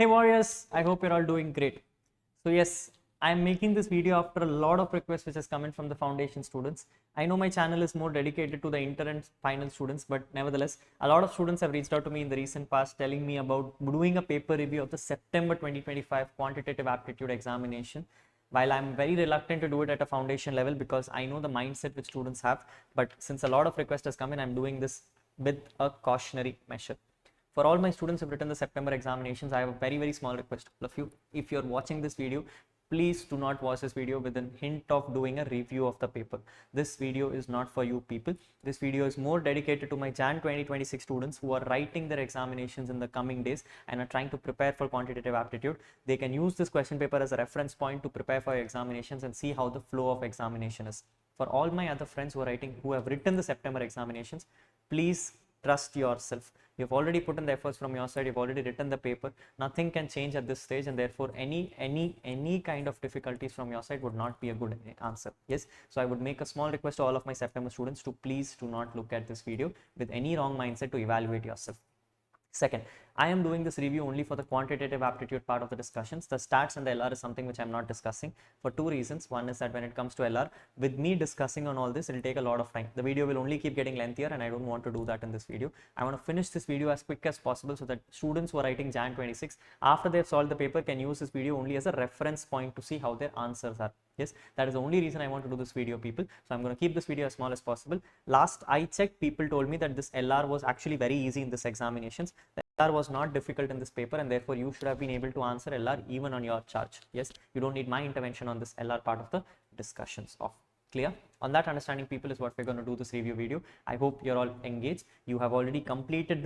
Hey warriors, I hope you're all doing great. So yes, I'm making this video after a lot of requests which has come in from the foundation students. I know my channel is more dedicated to the inter and final students, but nevertheless, a lot of students have reached out to me in the recent past telling me about doing a paper review of the September 2025 quantitative aptitude examination. While I'm very reluctant to do it at a foundation level because I know the mindset which students have, but since a lot of requests has come in, I'm doing this with a cautionary measure. For all my students who have written the September examinations, I have a very small request to all of you. If you're watching this video, please do not watch this video with a hint of doing a review of the paper. This video is not for you people. This video is more dedicated to my Jan 2026 students who are writing their examinations in the coming days and are trying to prepare for quantitative aptitude. They can use this question paper as a reference point to prepare for your examinations and see how the flow of examination is. For all my other friends who have written the September examinations, please trust yourself. You've already put in the efforts from your side, you've already written the paper, nothing can change at this stage, and therefore any kind of difficulties from your side would not be a good answer. Yes, so I would make a small request to all of my September students to please do not look at this video with any wrong mindset to evaluate yourself. Second, I am doing this review only for the quantitative aptitude part of the discussions. The stats and the LR is something which I'm not discussing for two reasons. One is that when it comes to LR, with me discussing on all this, it'll take a lot of time. The video will only keep getting lengthier and I don't want to do that in this video. I want to finish this video as quick as possible so that students who are writing Jan 26, after they've solved the paper, can use this video only as a reference point to see how their answers are. Yes, that is the only reason I want to do this video, people. So I'm going to keep this video as small as possible. Last I checked, people told me that this LR was actually very easy in this examinations. The LR was not difficult in this paper and therefore you should have been able to answer LR even on your charge. Yes, you don't need my intervention on this LR part of the discussions of. Clear? On that understanding, people, is what we're going to do this review video. I hope you're all engaged. You have already completed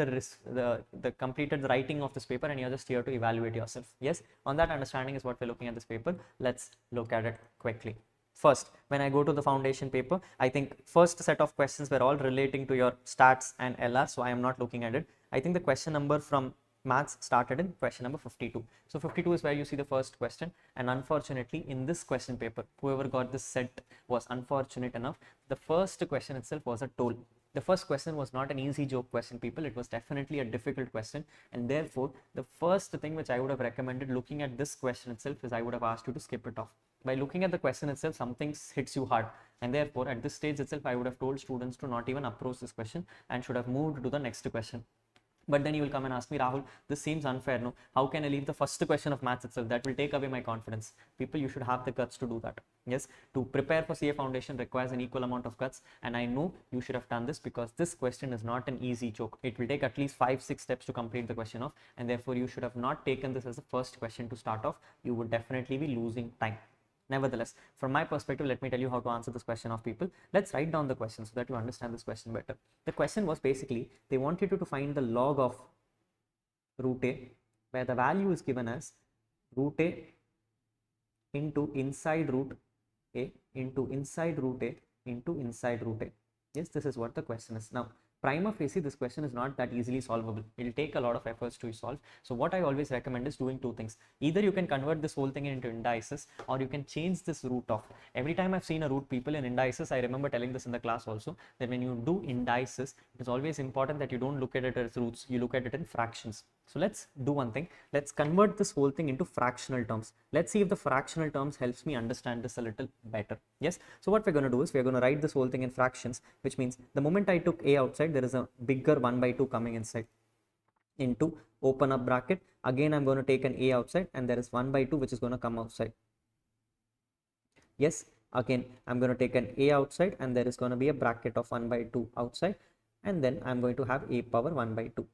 completed the writing of this paper and you're just here to evaluate yourself. Yes, on that understanding is what we're looking at this paper. Let's look at it quickly. First, when I go to the foundation paper, I think first set of questions were all relating to your stats and LR, so I am not looking at it. I think the question number from maths started in question number 52. So 52 is where you see the first question, and unfortunately in this question paper, whoever got this set was unfortunate enough. The first question itself was a toll. The first question was not an easy joke question, people. It was definitely a difficult question, and therefore the first thing which I would have recommended looking at this question itself is I would have asked you to skip it off. By looking at the question itself, something hits you hard, and therefore at this stage itself I would have told students to not even approach this question and should have moved to the next question. But then you will come and ask me, Rahul, this seems unfair, no? How can I leave the first question of maths itself? That will take away my confidence. People, you should have the guts to do that. Yes, to prepare for CA Foundation requires an equal amount of guts, and I know you should have done this because this question is not an easy joke. It will take at least 5-6 steps to complete the question off, and therefore you should have not taken this as the first question to start off. You would definitely be losing time. Nevertheless, from my perspective, let me tell you how to answer this question of people. Let's write down the question so that you understand this question better. The question was basically, they wanted you to find the log of root a, where the value is given as root a into inside root a into inside root a into inside root a. Yes, this is what the question is. Now, prima facie, this question is not that easily solvable. It will take a lot of efforts to solve. So what I always recommend is doing two things. Either you can convert this whole thing into indices, or you can change this root of. Every time I've seen a root, people, in indices, I remember telling this in the class also, that when you do indices, it is always important that you don't look at it as roots, you look at it in fractions. So let's do one thing. Let's convert this whole thing into fractional terms. Let's see if the fractional terms helps me understand this a little better. Yes. So what we're going to do is we're going to write this whole thing in fractions, which means the moment I took a outside, there is a bigger 1/2 coming inside, into open up bracket. Again, I'm going to take an a outside and there is 1/2 which is going to come outside. Yes. Again, I'm going to take an a outside and there is going to be a bracket of 1/2 outside, and then I'm going to have a power 1/2.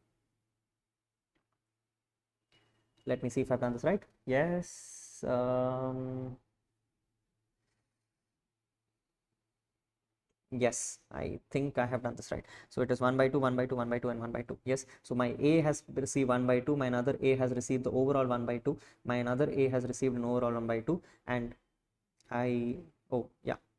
Let me see if I've done this right. Yes. Yes, I think I have done this right. So it is 1/2, 1/2, 1/2, and 1/2. Yes. So my A has received 1/2. My another A has received the overall 1/2. My another A has received an overall 1/2. And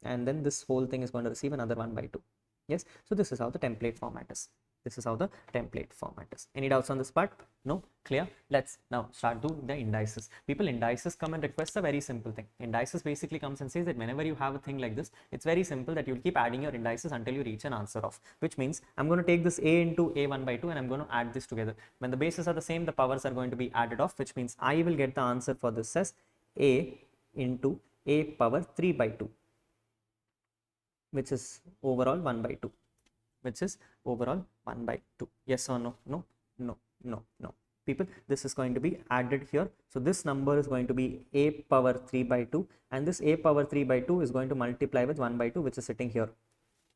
and then this whole thing is going to receive another 1/2. Yes. So this is how the template format is. This is how the template format is. Any doubts on this part? No? Clear? Let's now start doing the indices. People, indices come and request a very simple thing. Indices basically comes and says that whenever you have a thing like this, it's very simple that you'll keep adding your indices until you reach an answer of, which means I'm going to take this a into a1 by 2 and I'm going to add this together. When the bases are the same, the powers are going to be added off, which means I will get the answer for this as a into a power 3 by 2, which is overall 1 by 2. Which is overall 1 by 2. Yes or no? No, no, no, no. People, this is going to be added here. So this number is going to be a power 3 by 2, and this a power 3 by 2 is going to multiply with 1 by 2, which is sitting here.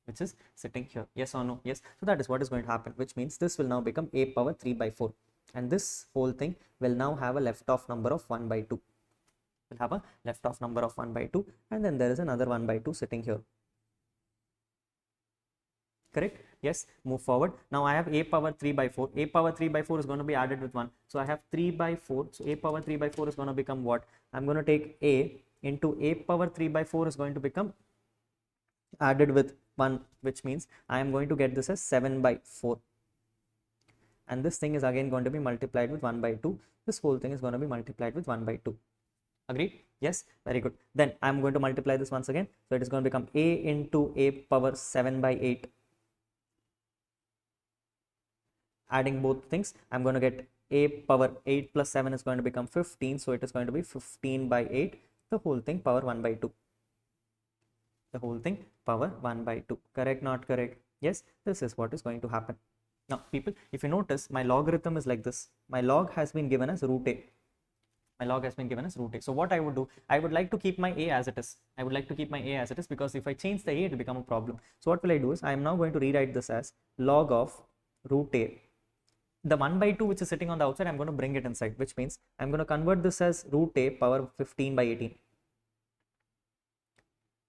Which is sitting here. Yes or no? Yes. So that is what is going to happen, which means this will now become a power 3 by 4. And this whole thing will now have a left off number of 1 by 2. Will have a left off number of 1 by 2, and then there is another 1 by 2 sitting here. Correct? Yes. Move forward. Now I have a power 3 by 4. A power 3 by 4 is going to be added with 1. So I have 3 by 4. So a power 3 by 4 is going to become what? I'm going to take a into a power 3 by 4 is going to become added with 1, which means I am going to get this as 7 by 4. And this thing is again going to be multiplied with 1 by 2. This whole thing is going to be multiplied with 1 by 2. Agreed? Yes, very good. Then I'm going to multiply this once again. So it is going to become a into a power 7 by 8. Adding both things, I'm going to get a power 8 plus 7 is going to become 15. So it is going to be 15 by 8. The whole thing power 1 by 2. The whole thing power 1 by 2. Correct? Not correct? Yes, this is what is going to happen. Now, people, if you notice, my logarithm is like this. My log has been given as root a. My log has been given as root a. So what I would do, I would like to keep my a as it is. I would like to keep my a as it is, because if I change the a, it will become a problem. So what will I do is, I am now going to rewrite this as log of root a. The 1 by 2 which is sitting on the outside, I'm going to bring it inside, which means I'm going to convert this as root a power 15 by 18.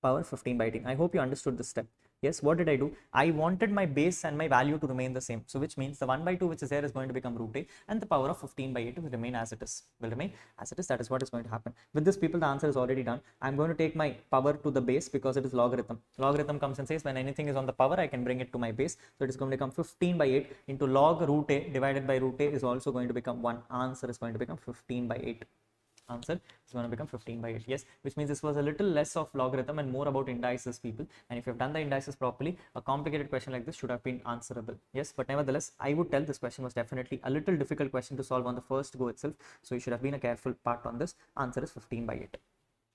Power 15 by 18. I hope you understood this step. Yes, what did I do? I wanted my base and my value to remain the same. So which means the 1 by 2 which is there is going to become root a, and the power of 15 by 8 will remain as it is. Will remain as it is. That is what is going to happen. With this, people, the answer is already done. I'm going to take my power to the base because it is logarithm. Logarithm comes and says when anything is on the power, I can bring it to my base. So it is going to become 15 by 8 into log root a divided by root a is also going to become 1. Answer is going to become 15 by 8. Answer is going to become 15 by 8. Yes, which means this was a little less of logarithm and more about indices, people. And if you have done the indices properly, a complicated question like this should have been answerable. Yes, but nevertheless, I would tell this question was definitely a little difficult question to solve on the first go itself. So you should have been a careful part on this. Answer is 15 by 8.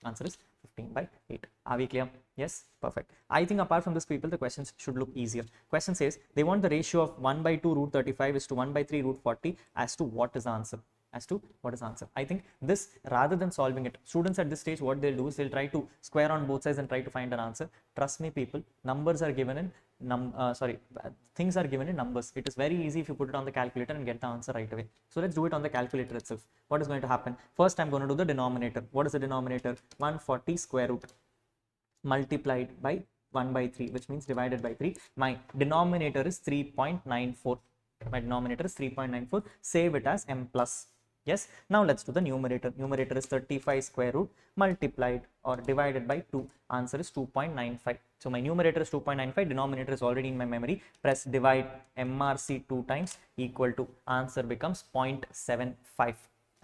Answer is 15 by 8. Are we clear? Yes, perfect. I think apart from this, people, the questions should look easier. Question says they want the ratio of 1 by 2 root 35 is to 1 by 3 root 40 as to what is the answer. As to what is the answer. I think this, rather than solving it, students at this stage, what they'll do is they'll try to square on both sides and try to find an answer. Trust me, people, numbers are given in things are given in numbers. It is very easy if you put it on the calculator and get the answer right away. So let's do it on the calculator itself. What is going to happen? First, I'm going to do the denominator. What is the denominator? 140 square root multiplied by 1 by 3, which means divided by 3. My denominator is 3.94. My denominator is 3.94. Save it as m plus. Yes. Now let's do the numerator. Numerator is 35 square root multiplied or divided by 2. Answer is 2.95. So my numerator is 2.95. Denominator is already in my memory. Press divide MRC 2 times equal to. Answer becomes 0.75.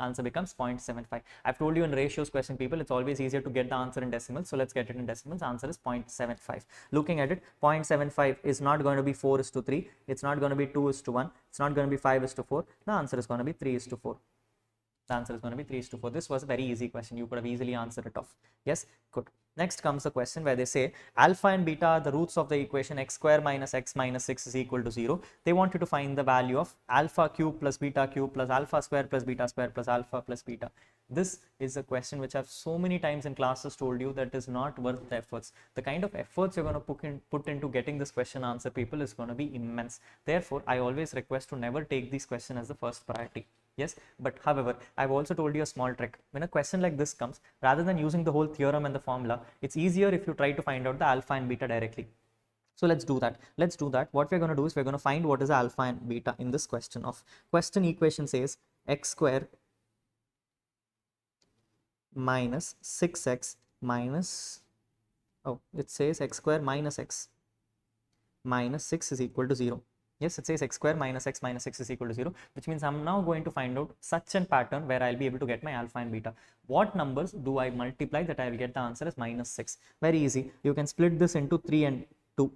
Answer becomes 0.75. I've told you in ratios question, people, it's always easier to get the answer in decimals. So let's get it in decimals. Answer is 0.75. Looking at it, 0.75 is not going to be 4:3. It's not going to be 2:1. It's not going to be 5:4. The answer is going to be 3:4. The answer is going to be 3:4. This was a very easy question. You could have easily answered it off. Yes, good. Next comes a question where they say alpha and beta are the roots of the equation x square minus x minus 6 is equal to 0. They want you to find the value of alpha cube plus beta cube plus alpha square plus beta square plus alpha plus beta. This is a question which I've so many times in classes told you that is not worth the efforts. The kind of efforts you're going to put into getting this question answer, people, is going to be immense. Therefore, I always request to never take this question as the first priority. Yes, but however, I've also told you a small trick. When a question like this comes, rather than using the whole theorem and the formula, it's easier if you try to find out the alpha and beta directly. So let's do that. Let's do that. What we're going to do is we're going to find what is the alpha and beta in this question. Question equation says x square minus 6x minus, it says x square minus x minus 6 is equal to 0. Yes, it says x square minus x is equal to 0, which means I'm now going to find out such a pattern where I'll be able to get my alpha and beta. What numbers do I multiply that I will get the answer as minus 6? Very easy. You can split this into 3 and 2.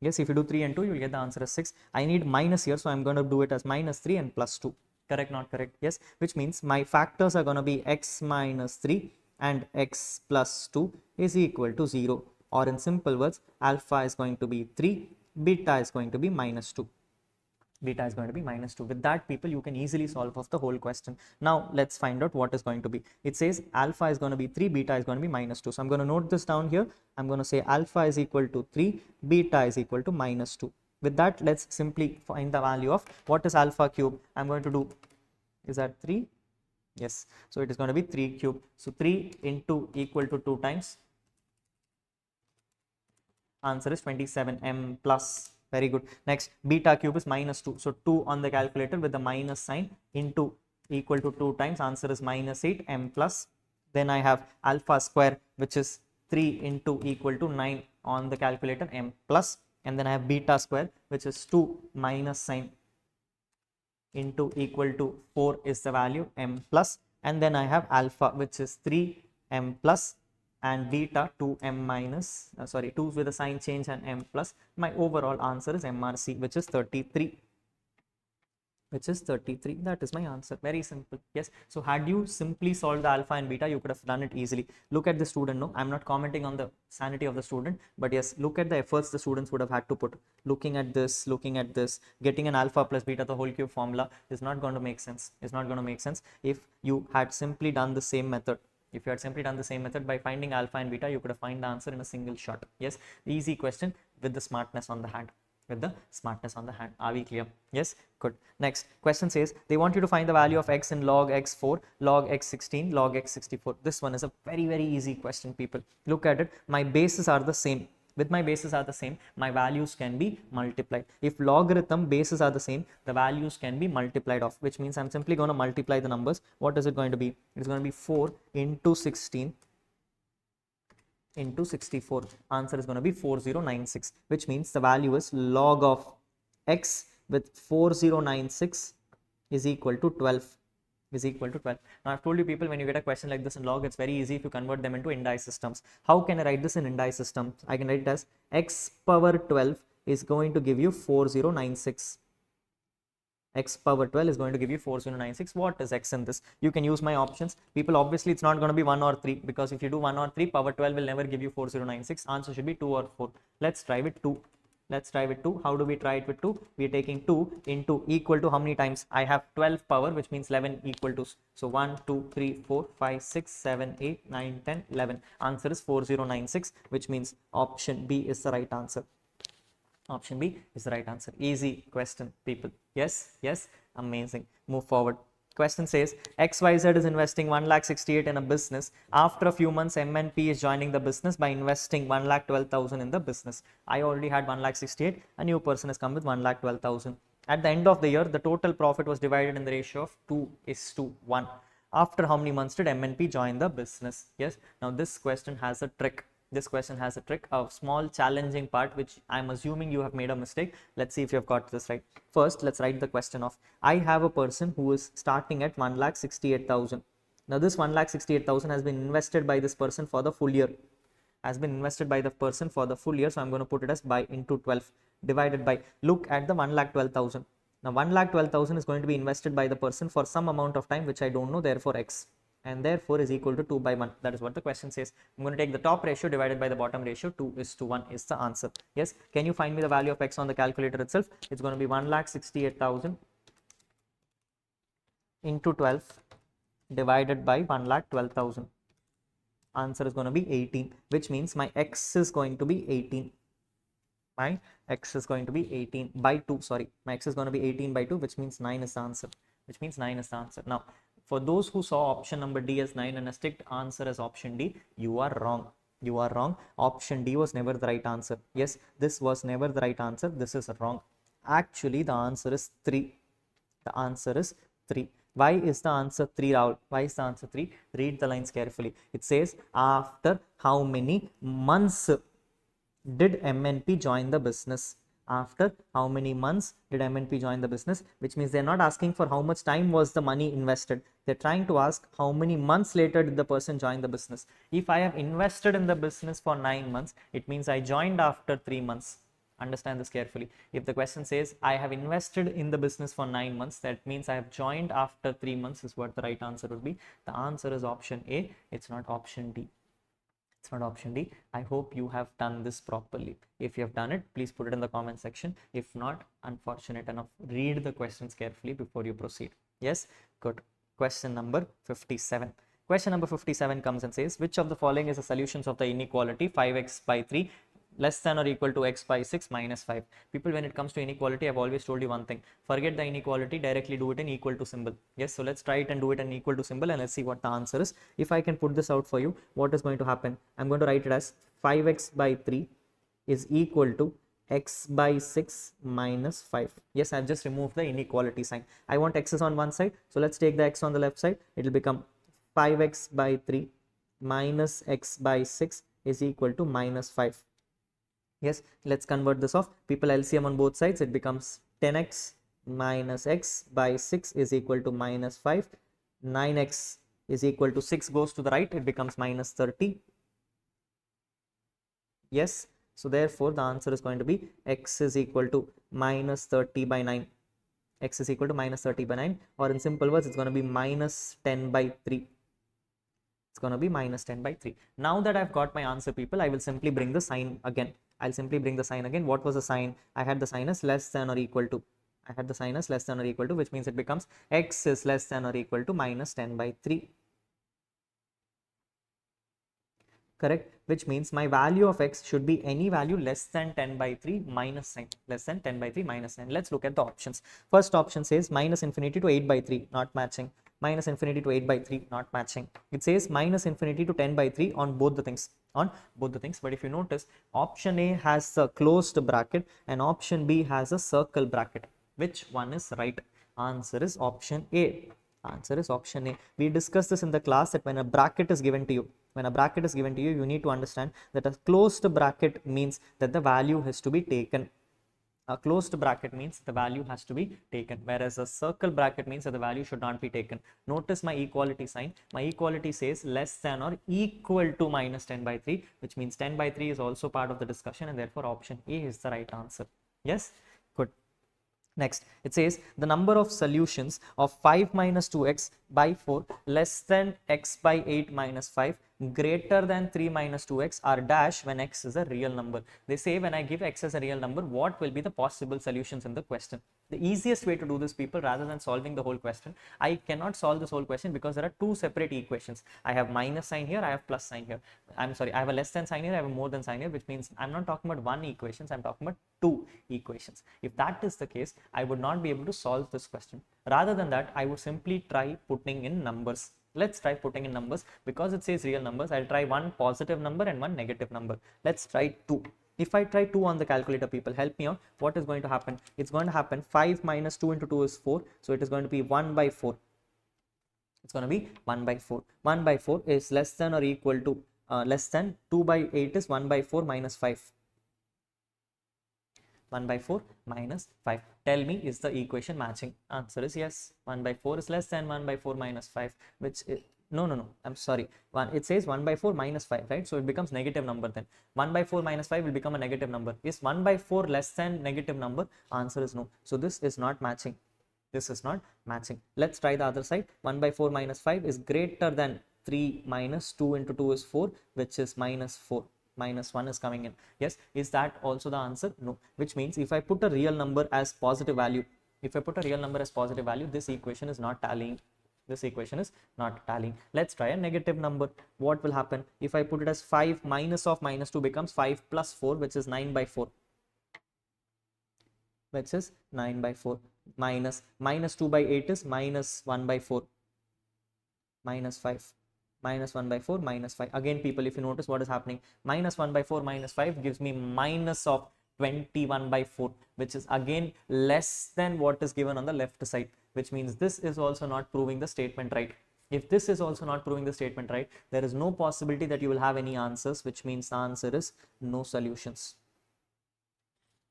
Yes, if you do 3 and 2, you will get the answer as 6. I need minus here, so I'm going to do it as minus 3 and plus 2. Correct, not correct? Yes, which means my factors are going to be x minus 3 and x plus 2 is equal to 0. Or in simple words, alpha is going to be 3, beta is going to be minus 2. Beta is going to be minus 2. With that, people, you can easily solve off the whole question. Now, let's find out what is going to be. It says alpha is going to be 3, beta is going to be minus 2. So, I'm going to note this down here. I'm going to say alpha is equal to 3, beta is equal to minus 2. With that, let's simply find the value of what is alpha cube. I'm going to do, is that 3? Yes. So, it is going to be 3 cube. So, 3 into equal to 2 times. Answer is 27 m plus. Very good. Next, beta cube is minus 2. So 2 on the calculator with the minus sign into equal to 2 times. Answer is minus 8 m plus. Then I have alpha square, which is 3 into equal to 9 on the calculator, m plus. And then I have beta square, which is 2 minus sign into equal to 4 is the value, m plus. And then I have alpha, which is 3 m plus, and beta 2m minus 2 with a sign change and m plus. My overall answer is MRC, which is 33. That is my answer. Very simple. Yes. So had you simply solved the alpha and beta, you could have done it easily. Look at the student. No, I'm not commenting on the sanity of the student, but yes, look at the efforts the students would have had to put. Looking at this, getting an alpha plus beta the whole cube formula is not going to make sense. It's not going to make sense if you had simply done the same method. If you had simply done the same method by finding alpha and beta, you could have found the answer in a single shot. Yes, easy question with the smartness on the hand. Are we clear? Yes, good. Next question says they want you to find the value of x in log x4, log x16, log x64. This one is a very, very easy question, people. Look at it. My bases are the same. With my bases are the same, my values can be multiplied. If logarithm bases are the same, the values can be multiplied off, which means I'm simply going to multiply the numbers. What is it going to be? It's going to be 4 into 16 into 64. Answer is going to be 4096, which means the value is log of x with 4096 is equal to 12. Now I've told you, people, when you get a question like this in log, it's very easy if you convert them into Indie systems. How can I write this in Indie systems? I can write it as x power 12 is going to give you 4096. X power 12 is going to give you 4096. What is x in this? You can use my options. People, obviously it's not going to be 1 or 3, because if you do 1 or 3, power 12 will never give you 4096. Answer should be 2 or 4. Let's try with 2. How do we try it with 2? We are taking 2 into equal to how many times? I have 12 power, which means 11 equal to. So 1, 2, 3, 4, 5, 6, 7, 8, 9, 10, 11. Answer is 4096, which means option B is the right answer. Option B is the right answer. Easy question, people. Yes, amazing. Move forward. Question says XYZ is investing 1,68,000 in a business. After a few months, MNP is joining the business by investing 1,12,000 in the business. I already had 1,68,000. A new person has come with 1,12,000. At the end of the year, the total profit was divided in the ratio of 2:1. After how many months did MNP join the business? Yes. Now this question has a trick. A small challenging part, which I'm assuming you have made a mistake. Let's see if you have got this right. First, let's write the question of, I have a person who is starting at 1,68,000. Now this 1,68,000 has been invested by this person for the full year. So I'm going to put it as by into 12 divided by, look at the 1,12,000. Now 1,12,000 is going to be invested by the person for some amount of time, which I don't know, therefore x, and therefore is equal to 2/1. That is what the question says. I'm going to take the top ratio divided by the bottom ratio. 2:1 is the answer. Yes. Can you find me the value of x on the calculator itself? It's going to be 1,68,000 into 12 divided by 1,12,000. Answer is going to be 18, which means my x is going to be 18. My x is going to be 18 by 2. Sorry, my x is going to be 18 by 2, which means 9 is the answer. Now, for those who saw option number D as 9 and a strict answer as option D, you are wrong. Option D was never the right answer. Yes, this was never the right answer. This is wrong. Actually, the answer is 3. Why is the answer 3, Rahul? Why is the answer 3? Read the lines carefully. It says, after how many months did MNP join the business? After how many months did MNP join the business? Which means they're not asking for how much time was the money invested. They're trying to ask how many months later did the person join the business. If I have invested in the business for 9 months, it means I joined after 3 months. Understand this carefully. If the question says I have invested in the business for 9 months, that means I have joined after 3 months is what the right answer would be. The answer is option A. It's not option D. It's not option D. I hope you have done this properly. If you have done it, please put it in the comment section. If not, unfortunate enough, read the questions carefully before you proceed. Yes, good. Question number 57. Question number 57 comes and says, which of the following is the solutions of the inequality 5x by 3 less than or equal to x by 6 minus 5? People, when it comes to inequality, I've always told you one thing. Forget the inequality, directly do it in equal to symbol. Yes, so let's try it and do it in equal to symbol and let's see what the answer is. If I can put this out for you, what is going to happen? I'm going to write it as 5x by 3 is equal to x by 6 minus 5. Yes, I've just removed the inequality sign. I want x's on one side, so let's take the x on the left side. It will become 5x by 3 minus x by 6 is equal to minus 5. Yes, let's convert this off. People, LCM on both sides, it becomes 10x minus x by 6 is equal to minus 5. 9x is equal to 6 goes to the right, it becomes minus 30. Yes, so therefore the answer is going to be x is equal to minus 30 by 9. X is equal to minus 30 by 9, or in simple words, it's going to be minus 10 by 3. It's going to be minus 10 by 3. Now that I've got my answer, people, I will simply bring the sign again. I'll simply bring the sign again. What was the sign? I had the sign as less than or equal to. I had the sign as less than or equal to, which means it becomes x is less than or equal to minus 10 by 3. Correct? Which means my value of x should be any value less than 10 by 3 minus sign. Less than 10 by 3 minus sign. Let's look at the options. First option says minus infinity to 8 by 3, not matching. Minus infinity to 8 by 3, not matching. It says minus infinity to 10 by 3 on both the things. But if you notice, option A has a closed bracket and option B has a circle bracket. Which one is right? Answer is option A. Answer is option A. We discussed this in the class that when a bracket is given to you, you need to understand that a closed bracket means that the value has to be taken. A closed bracket means the value has to be taken, whereas a circle bracket means that the value should not be taken. Notice my equality sign. My equality says less than or equal to minus 10 by 3, which means 10 by 3 is also part of the discussion, and therefore option A is the right answer. Yes, good. Next, it says the number of solutions of 5 minus 2x by 4 less than x by 8 minus 5 greater than 3 minus 2x are dash when x is a real number. They say when I give x as a real number, what will be the possible solutions in the question? The easiest way to do this, people, rather than solving the whole question, I cannot solve this whole question because there are two separate equations. I have minus sign here, I have plus sign here. I'm sorry, I have a less than sign here, I have a more than sign here, which means I'm not talking about one equations, I'm talking about two equations. If that is the case, I would not be able to solve this question. Rather than that, I would simply try putting in numbers. Let's try putting in numbers. Because it says real numbers, I'll try one positive number and one negative number. Let's try 2. If I try 2 on the calculator, people, help me out. What is going to happen? It's going to happen 5 minus 2 into 2 is 4. So it is going to be 1 by 4. It's going to be 1 by 4. 1 by 4 is less than or equal to less than 2 by 8 is 1 by 4 minus 5. 1 by 4 minus 5. Tell me, is the equation matching? Answer is yes. 1 by 4 is less than 1 by 4 minus 5, which is, no, I'm sorry. It says 1 by 4 minus 5, right? So it becomes negative number then. 1 by 4 minus 5 will become a negative number. Is 1 by 4 less than negative number? Answer is no. So this is not matching. This is not matching. Let's try the other side. 1 by 4 minus 5 is greater than 3 minus 2 into 2 is 4, which is minus 4. Minus 1 is coming in. Yes, is that also the answer? No. Which means if I put a real number as positive value, this equation is not tallying. This equation is not tallying. Let's try a negative number. What will happen? If I put it as 5 minus of minus 2 becomes 5 plus 4, which is 9 by 4. Which is 9 by 4. Minus 2 by 8 is minus 1 by 4. Minus 5. Minus 1 by 4 minus 5. Again, people, if you notice what is happening, minus 1 by 4 minus 5 gives me minus of 21 by 4, which is again less than what is given on the left side, which means this is also not proving the statement right. If this is also not proving the statement right, there is no possibility that you will have any answers, which means the answer is no solutions.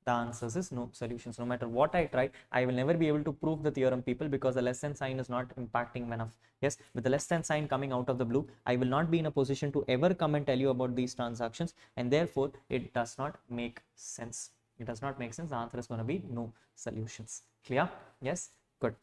The answer is no solutions. No matter what I try, I will never be able to prove the theorem, people, because the less than sign is not impacting enough. Yes, with the less than sign coming out of the blue, I will not be in a position to ever come and tell you about these transactions, and therefore it does not make sense. It does not make sense. The answer is going to be no solutions. Clear? Yes, good.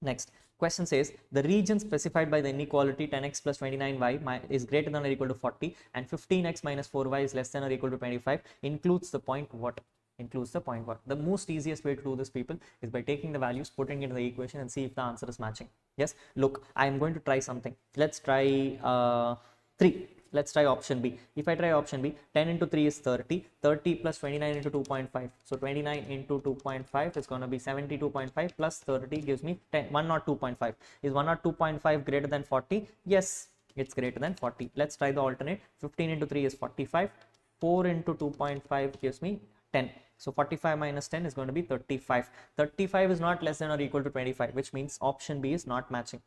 Next question says the region specified by the inequality 10x plus 29y is greater than or equal to 40 and 15x minus 4y is less than or equal to 25 includes the point what? Includes the point what? The most easiest way to do this, people, is by taking the values, putting it in the equation and see if the answer is matching. Yes, look, I am going to try something. Let's try 3. Let's try option B. If I try option B, 10 into 3 is 30. 30 plus 29 into 2.5. So 29 into 2.5 is going to be 72.5 plus 30 gives me 10, 102.5. Is 102.5 greater than 40? Yes, it's greater than 40. Let's try the alternate. 15 into 3 is 45. 4 into 2.5 gives me 10. So 45 minus 10 is going to be 35. 35 is not less than or equal to 25, which means option B is not matching.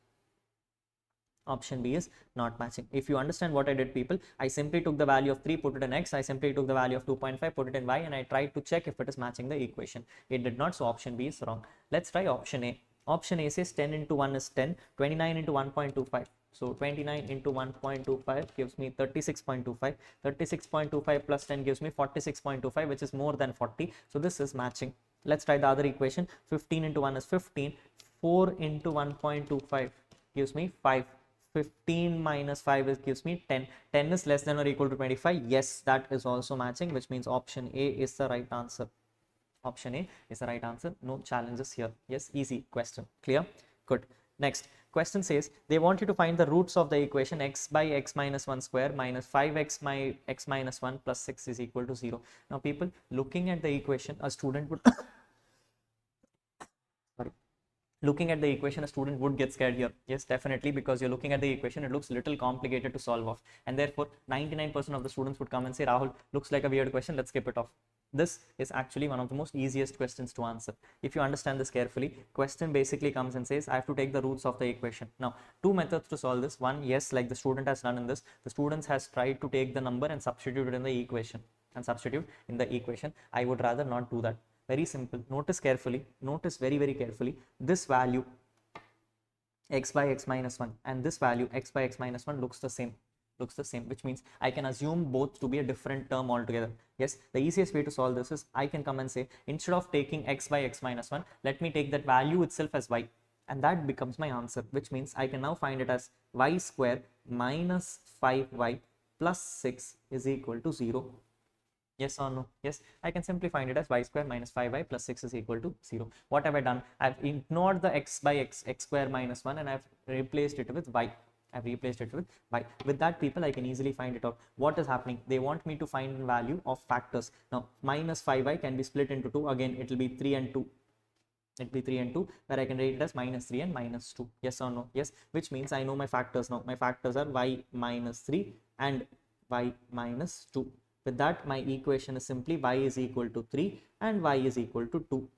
Option B is not matching. If you understand what I did, people, I simply took the value of 3, put it in x. I simply took the value of 2.5, put it in y, and I tried to check if it is matching the equation. It did not, so option B is wrong. Let's try option A. Option A says 10 into 1 is 10, 29 into 1.25. So 29 into 1.25 gives me 36.25. 36.25 plus 10 gives me 46.25, which is more than 40. So this is matching. Let's try the other equation. 15 into 1 is 15. 4 into 1.25 gives me 5. 15 minus 5 gives me 10. 10 is less than or equal to 25. Yes, that is also matching, which means option A is the right answer. Option A is the right answer. No challenges here. Yes, easy question. Clear? Good. Next question says they want you to find the roots of the equation x by x minus 1 square minus 5x by x minus 1 plus 6 is equal to 0. Now, people, looking at the equation, a student would looking at the equation, a student would get scared here. Yes, definitely, because you're looking at the equation, it looks a little complicated to solve off, and therefore 99% of the students would come and say, Rahul, looks like a weird question, let's skip it off. This is actually one of the most easiest questions to answer. If you understand this carefully, question basically comes and says, I have to take the roots of the equation. Now, two methods to solve this. One, yes, like the student has done in this, the students has tried to take the number and substitute it in the equation. I would rather not do that. Very simple. Notice carefully. Notice very carefully. This value x by x minus 1 and this value x by x minus 1 looks the same. Which means I can assume both to be a different term altogether. Yes, the easiest way to solve this is I can come and say, instead of taking x by x minus 1, let me take that value itself as y, and that becomes my answer, which means I can now find it as y square minus 5y plus 6 is equal to 0. Yes or no? Yes, I can simply find it as y square minus 5y plus 6 is equal to 0. What have I done? I've ignored the x by x square minus 1 and I've replaced it with y. With that, people, I can easily find it out. What is happening? They want me to find the value of factors. Now, minus 5y can be split into 2. Again, it will be 3 and 2. Where I can write it as minus 3 and minus 2. Yes or no? Yes, which means I know my factors now. My factors are y minus 3 and y minus 2. With that, my equation is simply y is equal to 3 and y is equal to 2.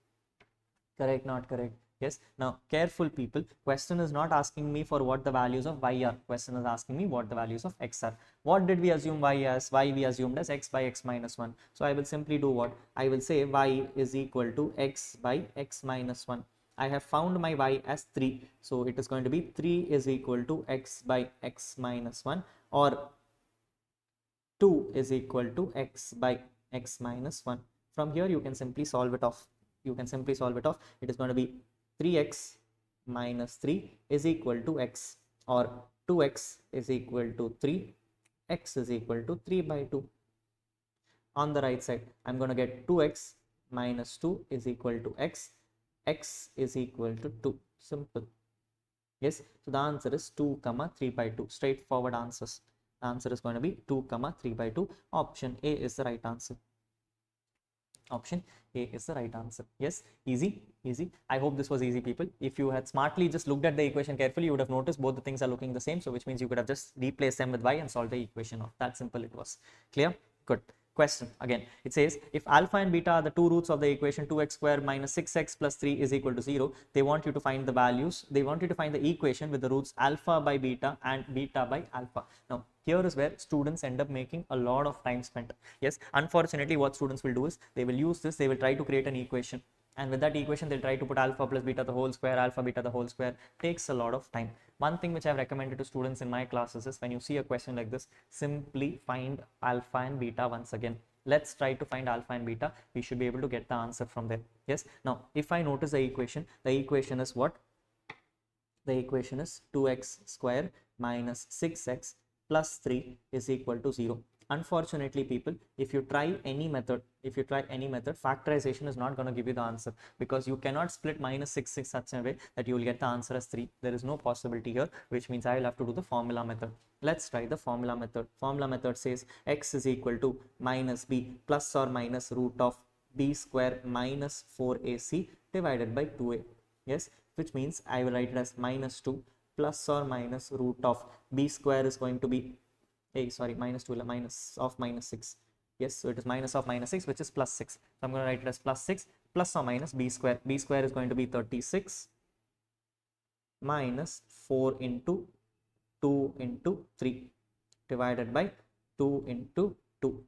Correct, not correct? Yes. Now, careful, people. Question is not asking me for what the values of y are. Question is asking me what the values of x are. What did we assume y as? Y we assumed as x by x minus 1. So, I will simply do what? I will say y is equal to x by x minus 1. I have found my y as 3. So, it is going to be 3 is equal to x by x minus 1, or 2 is equal to x by x minus 1. From here, you can simply solve it off. It is going to be 3x minus 3 is equal to x, or 2x is equal to 3, x is equal to 3 by 2. On the right side, I'm going to get 2x minus 2 is equal to x, x is equal to 2. Simple. Yes, so the answer is 2 comma 3 by 2. Straightforward answers. The answer is going to be 2 comma 3 by 2. Option A is the right answer. Option A is the right answer. Yes, easy. I hope this was easy, people. If you had smartly just looked at the equation carefully, you would have noticed both the things are looking the same. So which means you could have just replaced them with y and solved the equation off. That simple it was. Clear? Good. Question again. It says if alpha and beta are the two roots of the equation 2x square minus 6x plus 3 is equal to 0, they want you to find the values. They want you to find the equation with the roots alpha by beta and beta by alpha. Now, Here is where students end up making a lot of time spent. Yes, unfortunately, what students will do is they will use this, they will try to create an equation. And with that equation, they'll try to put alpha plus beta the whole square, alpha beta the whole square. Takes a lot of time. One thing which I've recommended to students in my classes is when you see a question like this, simply find alpha and beta once again. Let's try to find alpha and beta. We should be able to get the answer from there. Yes. Now, if I notice the equation is what? The equation is 2x square minus 6x plus 3 is equal to 0. Unfortunately, people, if you try any method, factorization is not going to give you the answer, because you cannot split minus 6 in such a way that you will get the answer as 3. There is no possibility here, which means I will have to do the formula method. Let's try the formula method. Formula method says x is equal to minus b plus or minus root of b square minus 4ac divided by 2a. Yes, which means I will write it as minus 2 plus or minus root of b square is going to be minus 2 minus of minus 6. Yes, so it is minus of minus 6, which is plus 6. So I'm going to write it as plus 6 plus or minus b square. B square is going to be 36 minus 4 into 2 into 3 divided by 2 into 2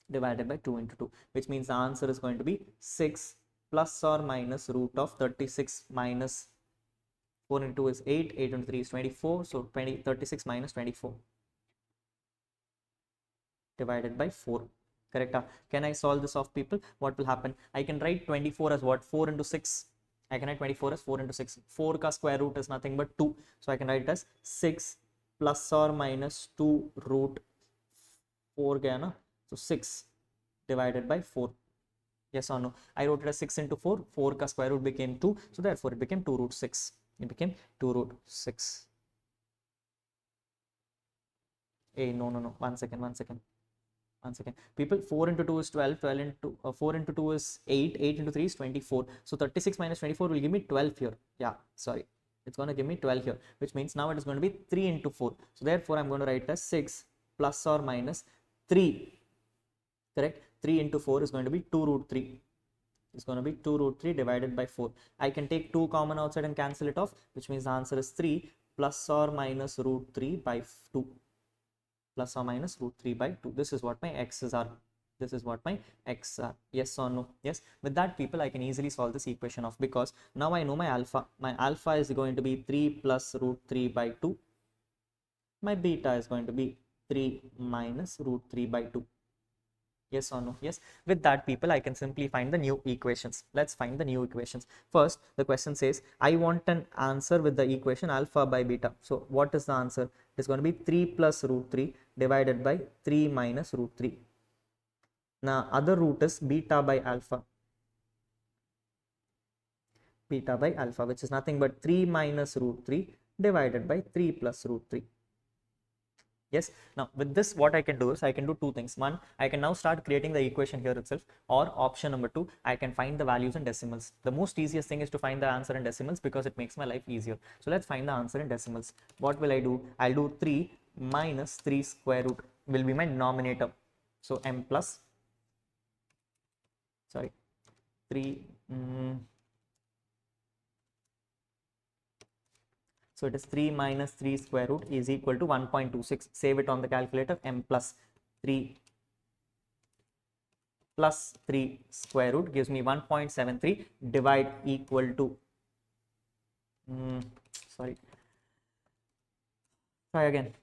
divided by 2 into 2, which means the answer is going to be 6 plus or minus root of 36 minus 4 into 2 is 8, 8 into 3 is 24, so 36 minus 24 divided by 4. Correct? Can I solve this off, people? What will happen? I can write 24 as what? 4 into 6. I can write 24 as 4 into 6. 4 ka square root is nothing but 2. So I can write it as 6 plus or minus 2 root 4 gaya na? So 6 divided by 4. Yes or no? I wrote it as 6 into 4. 4 ka square root became 2. So therefore it became 2 root 6. It became 2 root 6. Hey, no. 1 second. People, 4 into 2 is 12. 12 into 4 into 2 is 8. 8 into 3 is 24. So 36 minus 24 will give me 12 here. Yeah, sorry. It's going to give me 12 here, which means now it is going to be 3 into 4. So therefore I'm going to write it as 6 plus or minus 3. Correct? 3 into 4 is going to be 2 root 3. It's going to be 2 root 3 divided by 4. I can take 2 common outside and cancel it off, which means the answer is 3 plus or minus root 3 by 2. Plus or minus root 3 by 2. This is what my x's are. This is what my x are. Yes or no? Yes. With that, people, I can easily solve this equation off, because now I know my alpha. My alpha is going to be 3 plus root 3 by 2. My beta is going to be 3 minus root 3 by 2. Yes or no? Yes. With that, people, I can simply find the new equations. Let's find the new equations. First, the question says, I want an answer with the equation alpha by beta. So what is the answer? It's going to be 3 plus root 3 divided by 3 minus root 3. Now, other root is beta by alpha. Beta by alpha, which is nothing but 3 minus root 3 divided by 3 plus root 3. Yes. Now with this, what I can do is I can do two things. One, I can now start creating the equation here itself, or option number 2, I can find the values in decimals. The most easiest thing is to find the answer in decimals, because it makes my life easier. So let's find the answer in decimals. What will I do? I'll do 3 minus 3 square root will be my denominator. So m plus 3 So it is 3 minus 3 square root is equal to 1.26. Save it on the calculator. M plus 3 plus 3 square root gives me 1.73. Divide equal to Try again.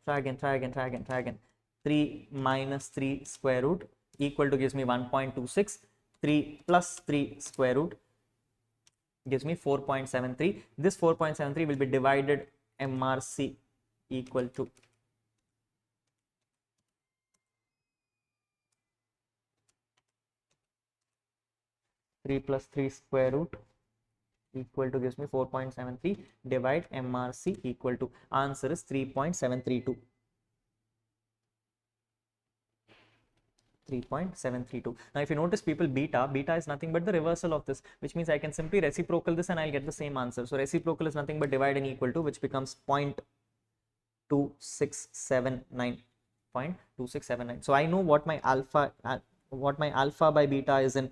3 minus 3 square root equal to gives me 1.26. 3 plus 3 square root gives me 4.73. This 4.73 will be divided MRC equal to 3 plus 3 square root equal to gives me 4.73. Divide MRC equal to, answer is 3.732. 3.732. Now if you notice, people, beta is nothing but the reversal of this, which means I can simply reciprocal this and I'll get the same answer. So reciprocal is nothing but divide and equal to, which becomes 0.2679. 0.2679. So I know what my alpha by beta is in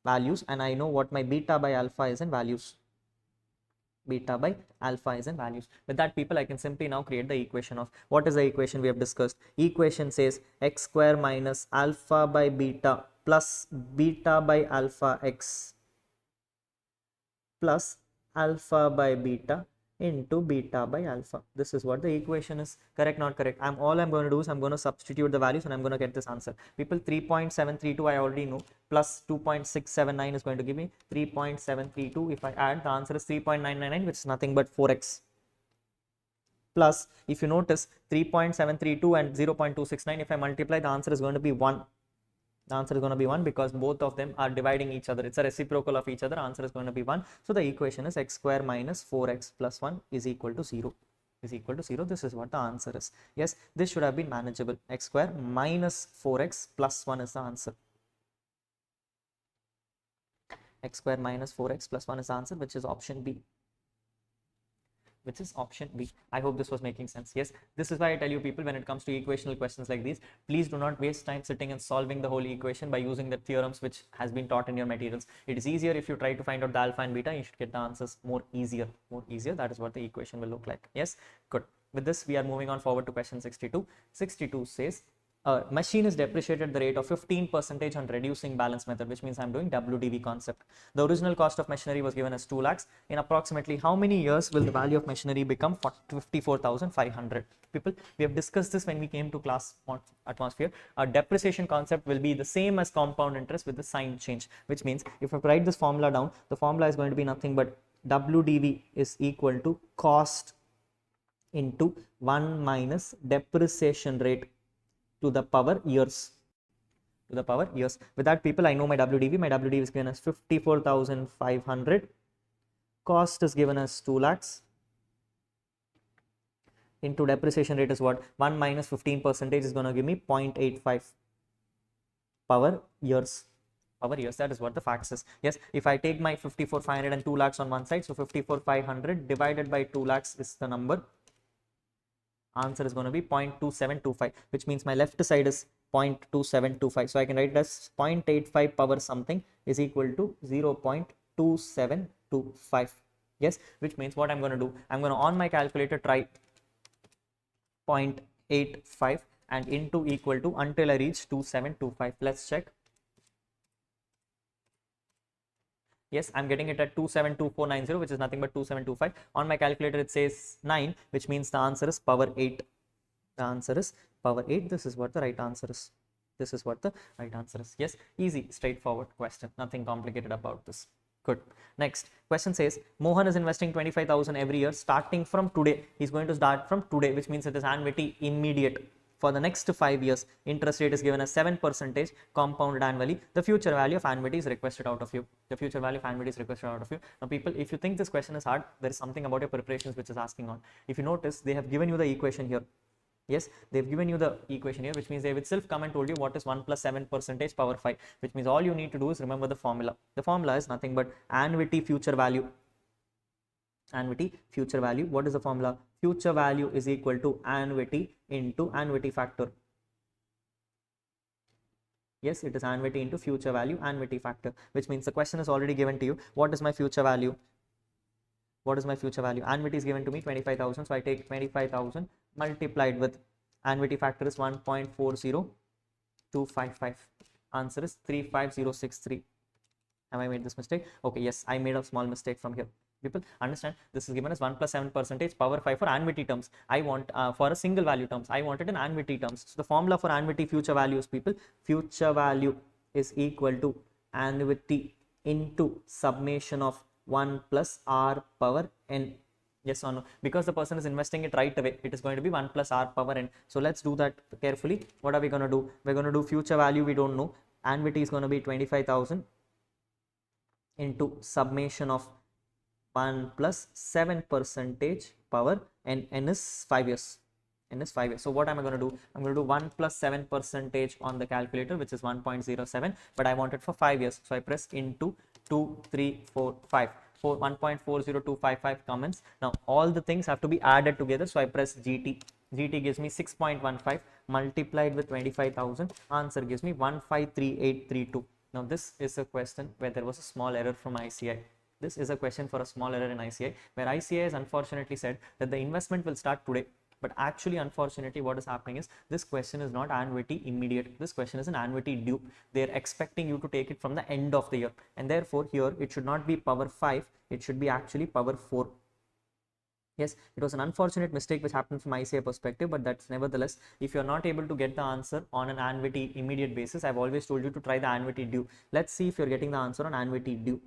values, and I know what my beta by alpha is in values. beta by alpha is in values. With that, people, I can simply now create the equation of what is the equation we have discussed. Equation says x square minus alpha by beta plus beta by alpha x plus alpha by beta into beta by alpha. This is what the equation is. Correct, not correct? I'm going to do is I'm going to substitute the values and I'm going to get this answer. People, 3.732 I already know, plus 2.679 is going to give me 3.732. If I add, the answer is 3.999, which is nothing but 4x. Plus, if you notice, 3.732 and 0.269, if I multiply, the answer is going to be 1. The answer is going to be 1 because both of them are dividing each other. It's a reciprocal of each other. Answer is going to be 1. So the equation is x square minus 4x plus 1 is equal to 0. Is equal to 0. This is what the answer is. Yes, this should have been manageable. X square minus 4x plus 1 is the answer. X square minus 4x plus 1 is the answer, which is option B. Which is option B. I hope this was making sense. Yes, this is why I tell you people, when it comes to equational questions like these, please do not waste time sitting and solving the whole equation by using the theorems which has been taught in your materials. It is easier if you try to find out the alpha and beta. You should get the answers more easier. That is what the equation will look like. Yes, good. With this, we are moving on forward to question 62. 62 says a machine is depreciated at the rate of 15% on reducing balance method, which means I'm doing WDV concept. The original cost of machinery was given as 2 lakhs. In approximately how many years will the value of machinery become 54,500? People, we have discussed this when we came to class atmosphere. Our depreciation concept will be the same as compound interest with the sign change, which means if I write this formula down, the formula is going to be nothing but WDV is equal to cost into 1 minus depreciation rate to the power years. With that, people, I know my WDV. My WDV is given as 54,500. Cost is given as 2 lakhs. Into depreciation rate is what? 1 minus 15% is going to give me 0.85 power years. That is what the facts is. Yes, if I take my 54,500 and 2 lakhs on one side, so 54,500 divided by 2 lakhs is the number. Answer is going to be 0.2725, which means my left side is 0.2725. So I can write it as 0.85 power something is equal to 0.2725. Yes, which means what I'm going to do, I'm going to on my calculator try 0.85 and into equal to until I reach 2725. Let's check. Yes, I'm getting it at 272490, which is nothing but 2725. On my calculator, it says 9, which means the answer is power 8. The answer is power 8. This is what the right answer is. Yes, easy, straightforward question. Nothing complicated about this. Good. Next question says Mohan is investing 25,000 every year starting from today. He's going to start from today, which means it is annuity immediate. For the next 5 years, interest rate is given as 7% compounded annually. The future value of annuity is requested out of you. Now, people, if you think this question is hard, there is something about your preparations which is asking on. If you notice, they have given you the equation here. Yes, they've given you the equation here, which means they have itself come and told you what is 1 plus 7% power 5, which means all you need to do is remember the formula. The formula is nothing but annuity future value. What is the formula? Future value is equal to annuity into annuity factor. Yes, it is annuity into future value, annuity factor, which means the question is already given to you. What is my future value? Annuity is given to me 25,000. So I take 25,000 multiplied with annuity factor is 1.40255. Answer is 35063. Have I made this mistake? Okay, yes, I made a small mistake from here. People understand, this is given as 1 plus 7% power 5 for annuity terms. I want for a single value terms, I want it in annuity terms. So the formula for annuity future value is, people, future value is equal to annuity into summation of 1 plus r power n. Yes or no? Because the person is investing it right away, it is going to be 1 plus r power n. So let's do that carefully. What are we going to do? We're going to do future value, we don't know. Annuity is going to be 25,000 into summation of 1 plus 7% power and n is 5 years. So what am I going to do? I'm going to do 1 plus 7% on the calculator, which is 1.07, but I want it for 5 years. So I press into 2, 3, 4, 5. 1.40255 comments. Now all the things have to be added together. So I press GT. GT gives me 6.15 multiplied with 25,000. Answer gives me 153832. Now this is a question where there was a small error from ICI. This is a question for a small error in ICI, where ICI has unfortunately said that the investment will start today. But actually, unfortunately, what is happening is this question is not annuity immediate. This question is an annuity due. They are expecting you to take it from the end of the year. And therefore, here it should not be power 5. It should be actually power 4. Yes, it was an unfortunate mistake which happened from ICI perspective, but that's nevertheless, if you're not able to get the answer on an annuity immediate basis, I've always told you to try the annuity due. Let's see if you're getting the answer on annuity due.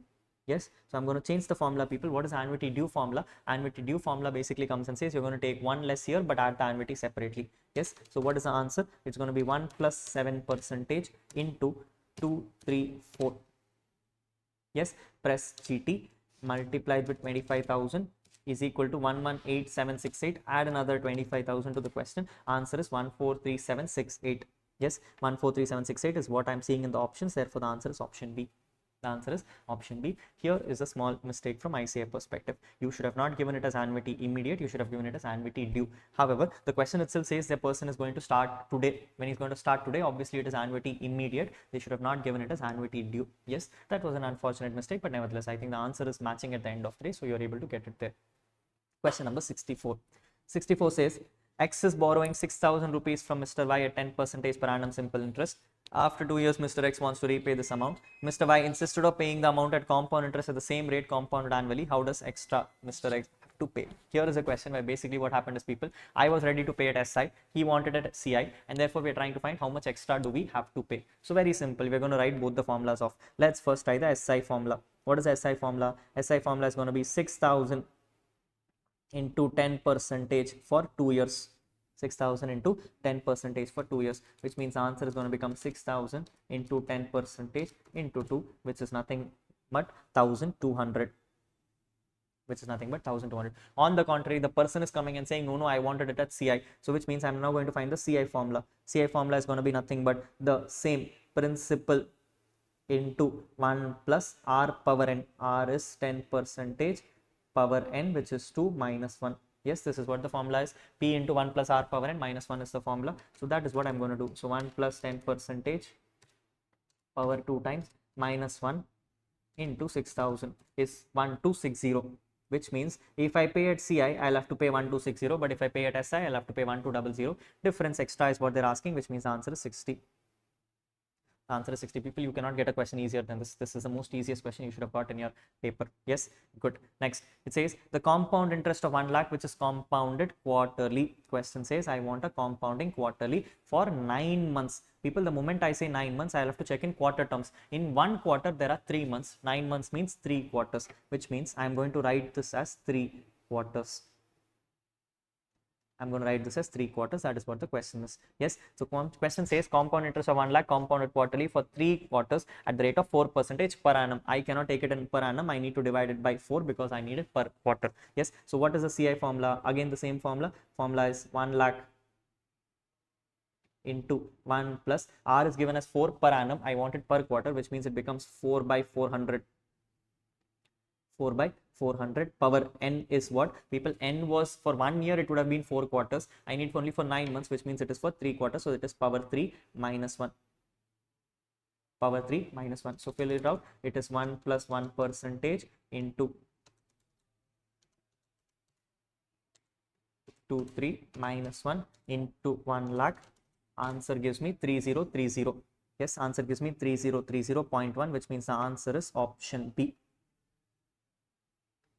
Yes, so I'm going to change the formula, people. What is annuity due formula? Annuity due formula basically comes and says you're going to take one less year but add the annuity separately. Yes, so what is the answer? It's going to be 1 plus 7% into 234. Yes, press GT, multiplied with 25,000 is equal to 118768. Add another 25,000 to the question. Answer is 143768. Yes, 143768 is what I'm seeing in the options. Therefore, the answer is option B. The answer is option B. Here is a small mistake from ICI perspective. You should have not given it as annuity immediate. You should have given it as annuity due. However, the question itself says the person is going to start today. When he's going to start today, obviously it is annuity immediate. They should have not given it as annuity due. Yes, that was an unfortunate mistake, but nevertheless, I think the answer is matching at the end of the day, so you're able to get it there. Question number 64. 64 says, X is borrowing 6,000 rupees from Mr. Y at 10% per annum simple interest. After 2 years, Mr. X wants to repay this amount. Mr. Y insisted of paying the amount at compound interest at the same rate compounded annually. How does extra Mr. X have to pay? Here is a question where basically what happened is, people, I was ready to pay at SI, he wanted it at CI, and therefore we're trying to find how much extra do we have to pay. So very simple, we're going to write both the formulas off. Let's first try the SI formula. What is the SI formula? SI formula is going to be 6,000 into 10% for 2 years. 6,000 into 10% for 2 years, which means the answer is going to become 6,000 into 10% into 2, which is nothing but 1,200. Which is nothing but 1,200. On the contrary, the person is coming and saying, no, I wanted it at CI. So which means I'm now going to find the CI formula. CI formula is going to be nothing but the same principal into 1 plus R power n. R is 10% power n, which is 2 minus 1. Yes, this is what the formula is. P into 1 plus R power n minus 1 is the formula. So that is what I'm going to do. So 1 plus 10% power 2 times minus 1 into 6,000 is 1260, which means if I pay at CI, I'll have to pay 1260, but if I pay at SI, I'll have to pay 1200. Difference extra is what they're asking, which means the answer is 60. The answer is 60. People, you cannot get a question easier than this. This is the most easiest question you should have got in your paper. Yes, good. Next, it says the compound interest of 1 lakh, which is compounded quarterly. Question says I want a compounding quarterly for 9 months. People, the moment I say 9 months, I'll have to check in quarter terms. In 1 quarter, there are 3 months. 9 months means 3 quarters, which means I'm going to write this as 3 quarters. I'm going to write this as 3 quarters. That is what the question is. Yes. So question says compound interest of 1 lakh compounded quarterly for 3 quarters at the rate of 4% per annum. I cannot take it in per annum. I need to divide it by 4 because I need it per quarter. Yes. So what is the CI formula? Again, the same formula. Formula is 1 lakh into 1 plus R is given as 4 per annum. I want it per quarter, which means it becomes 4 by 400. 4 by 400. Power n is what? People, n was for 1 year, it would have been 4 quarters. I need only for 9 months, which means it is for 3 quarters. So it is power 3 minus 1. Power 3 minus 1. So fill it out. It is 1 plus 1% into 23 minus 1 into 1 lakh. Answer gives me 3030. Yes, answer gives me 3030.1, which means the answer is option B.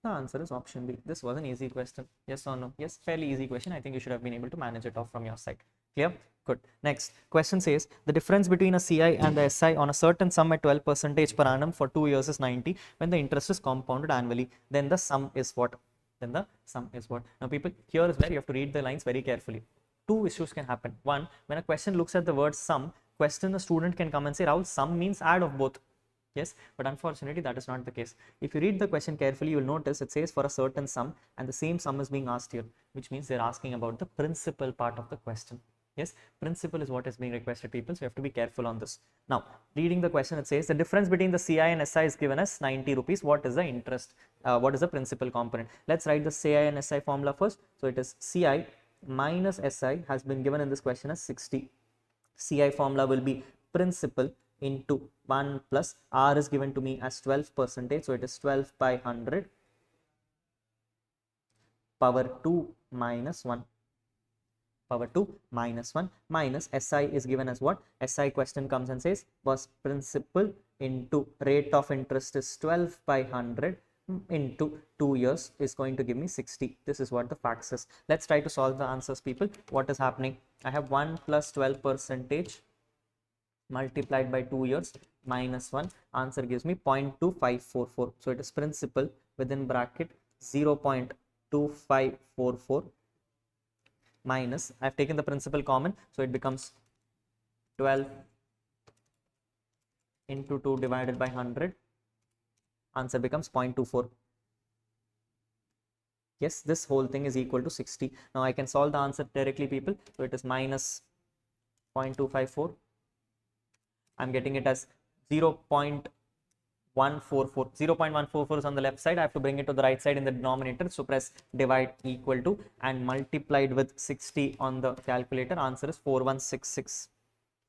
The answer is option B. This was an easy question. Yes or no? Yes, fairly easy question. I think you should have been able to manage it off from your side. Clear? Good. Next question says the difference between a CI and the SI on a certain sum at 12% per annum for 2 years is 90 when the interest is compounded annually. Then the sum is what? Then the sum is what? Now people, here is where you have to read the lines very carefully. 2 issues can happen. One, when a question looks at the word sum, the student can come and say, Rahul, sum means add of both. Yes, but unfortunately that is not the case. If you read the question carefully, you will notice it says for a certain sum, and the same sum is being asked here, which means they're asking about the principal part of the question. Yes, principal is what is being requested, people, so you have to be careful on this. Now, reading the question, it says the difference between the CI and SI is given as 90 rupees. What is the interest? What is the principal component? Let's write the CI and SI formula first. So it is CI minus SI has been given in this question as 60. CI formula will be principal into 1 plus R is given to me as 12 percentage. So it is 12 by 100 power 2 minus 1. Power 2 minus 1 minus SI is given as what? SI question comes and says was principal into rate of interest is 12 by 100 into 2 years is going to give me 60. This is what the facts is. Let's try to solve the answers, people. What is happening? I have 1 plus 12 percentage multiplied by 2 years minus 1. Answer gives me 0.2544. So it is principal within bracket 0.2544 minus, I've taken the principal common, so it becomes 12 into 2 divided by 100. Answer becomes 0.24. Yes, this whole thing is equal to 60. Now I can solve the answer directly, people. So it is minus 0.254. I'm getting it as 0.144. 0.144 is on the left side. I have to bring it to the right side in the denominator. So press divide equal to and multiplied with 60 on the calculator. Answer is 4166.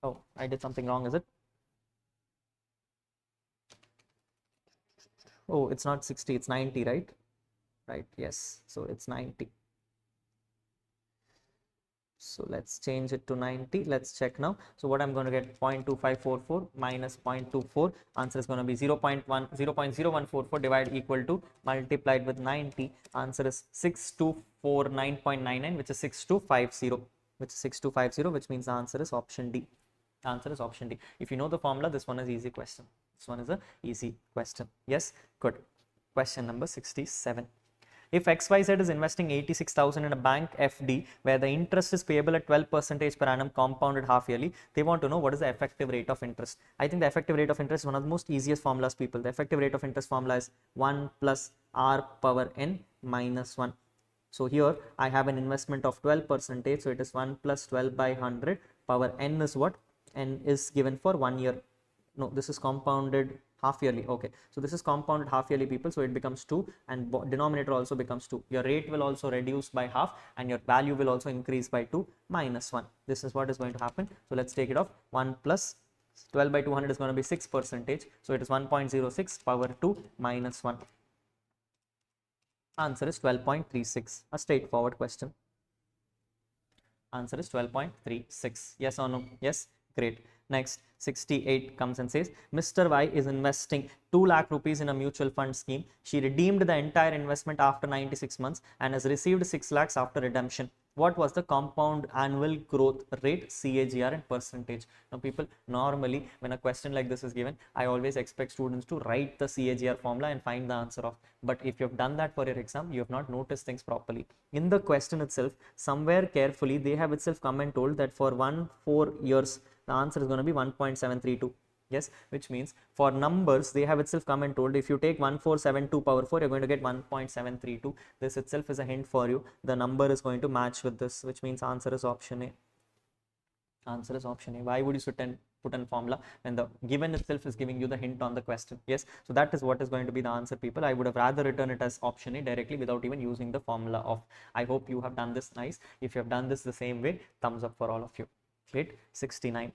Oh, I did something wrong, is it? Oh, it's not 60, it's 90, right? Right, yes. So it's 90. So let's change it to 90. Let's check now. So what I'm going to get, 0.2544 minus 0.24. Answer is going to be 0.0144 divided equal to multiplied with 90. Answer is 6249.99, which is 6250, which means the answer is option D. The answer is option D. If you know the formula, this one is easy question. This one is a easy question. Yes, good. Question number 67. If XYZ is investing 86,000 in a bank FD where the interest is payable at 12% per annum compounded half yearly, they want to know what is the effective rate of interest. I think the effective rate of interest is one of the most easiest formulas, people. The effective rate of interest formula is 1 plus R power n minus 1. So here I have an investment of 12%. So it is 1 plus 12 by 100 power n is what? N is given for 1 year. No, this is compounded half yearly. Okay, so this is compounded half yearly, people. So it becomes 2 and denominator also becomes 2. Your rate will also reduce by half and your value will also increase by 2 minus 1. This is what is going to happen. So let's take it off. 1 plus 12 by 200 is going to be 6%. So it is 1.06 power 2 minus 1. Answer is 12.36. A straightforward question. Answer is 12.36. Yes or no? Yes. Great. Next, 68 comes and says, Mr. Y is investing 2 lakh rupees in a mutual fund scheme. She redeemed the entire investment after 96 months and has received 6 lakhs after redemption. What was the compound annual growth rate, CAGR, and percentage? Now, people, normally when a question like this is given, I always expect students to write the CAGR formula and find the answer of. But if you have done that for your exam, you have not noticed things properly. In the question itself, somewhere carefully, they have itself come and told that for 4 years, the answer is going to be 1.732. Yes, which means for numbers, they have itself come and told if you take 1472 power 4, you're going to get 1.732. This itself is a hint for you. The number is going to match with this, which means answer is option A. Answer is option A. Why would you put in formula when the given itself is giving you the hint on the question? Yes, so that is what is going to be the answer, people. I would have rather written it as option A directly without even using the formula of. I hope you have done this nice. If you have done this the same way, thumbs up for all of you. Great. 69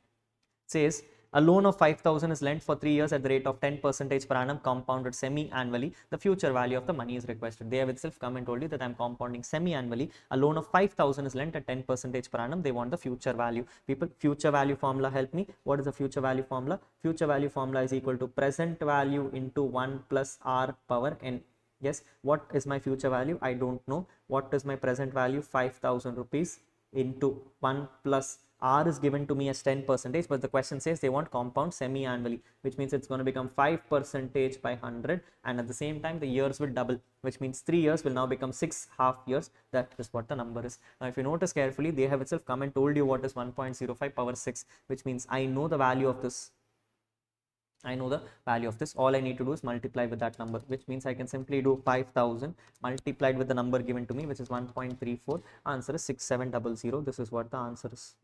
says a loan of 5,000 is lent for 3 years at the rate of 10% per annum compounded semi-annually. The future value of the money is requested. They have itself come and told you that I'm compounding semi-annually. A loan of 5,000 is lent at 10% per annum. They want the future value. People, future value formula, help me. What is the future value formula? Future value formula is equal to present value into 1 plus R power n. Yes, what is my future value? I don't know. What is my present value? 5,000 rupees into 1 plus R is given to me as 10%, but the question says they want compound semi-annually, which means it's going to become 5% by 100, and at the same time the years will double, which means 3 years will now become 6 half years. That is what the number is. Now if you notice carefully, they have itself come and told you what is 1.05 power 6, which means I know the value of this. I know the value of this. All I need to do is multiply with that number, which means I can simply do 5,000 multiplied with the number given to me, which is 1.34. Answer is 6700. This is what the answer is.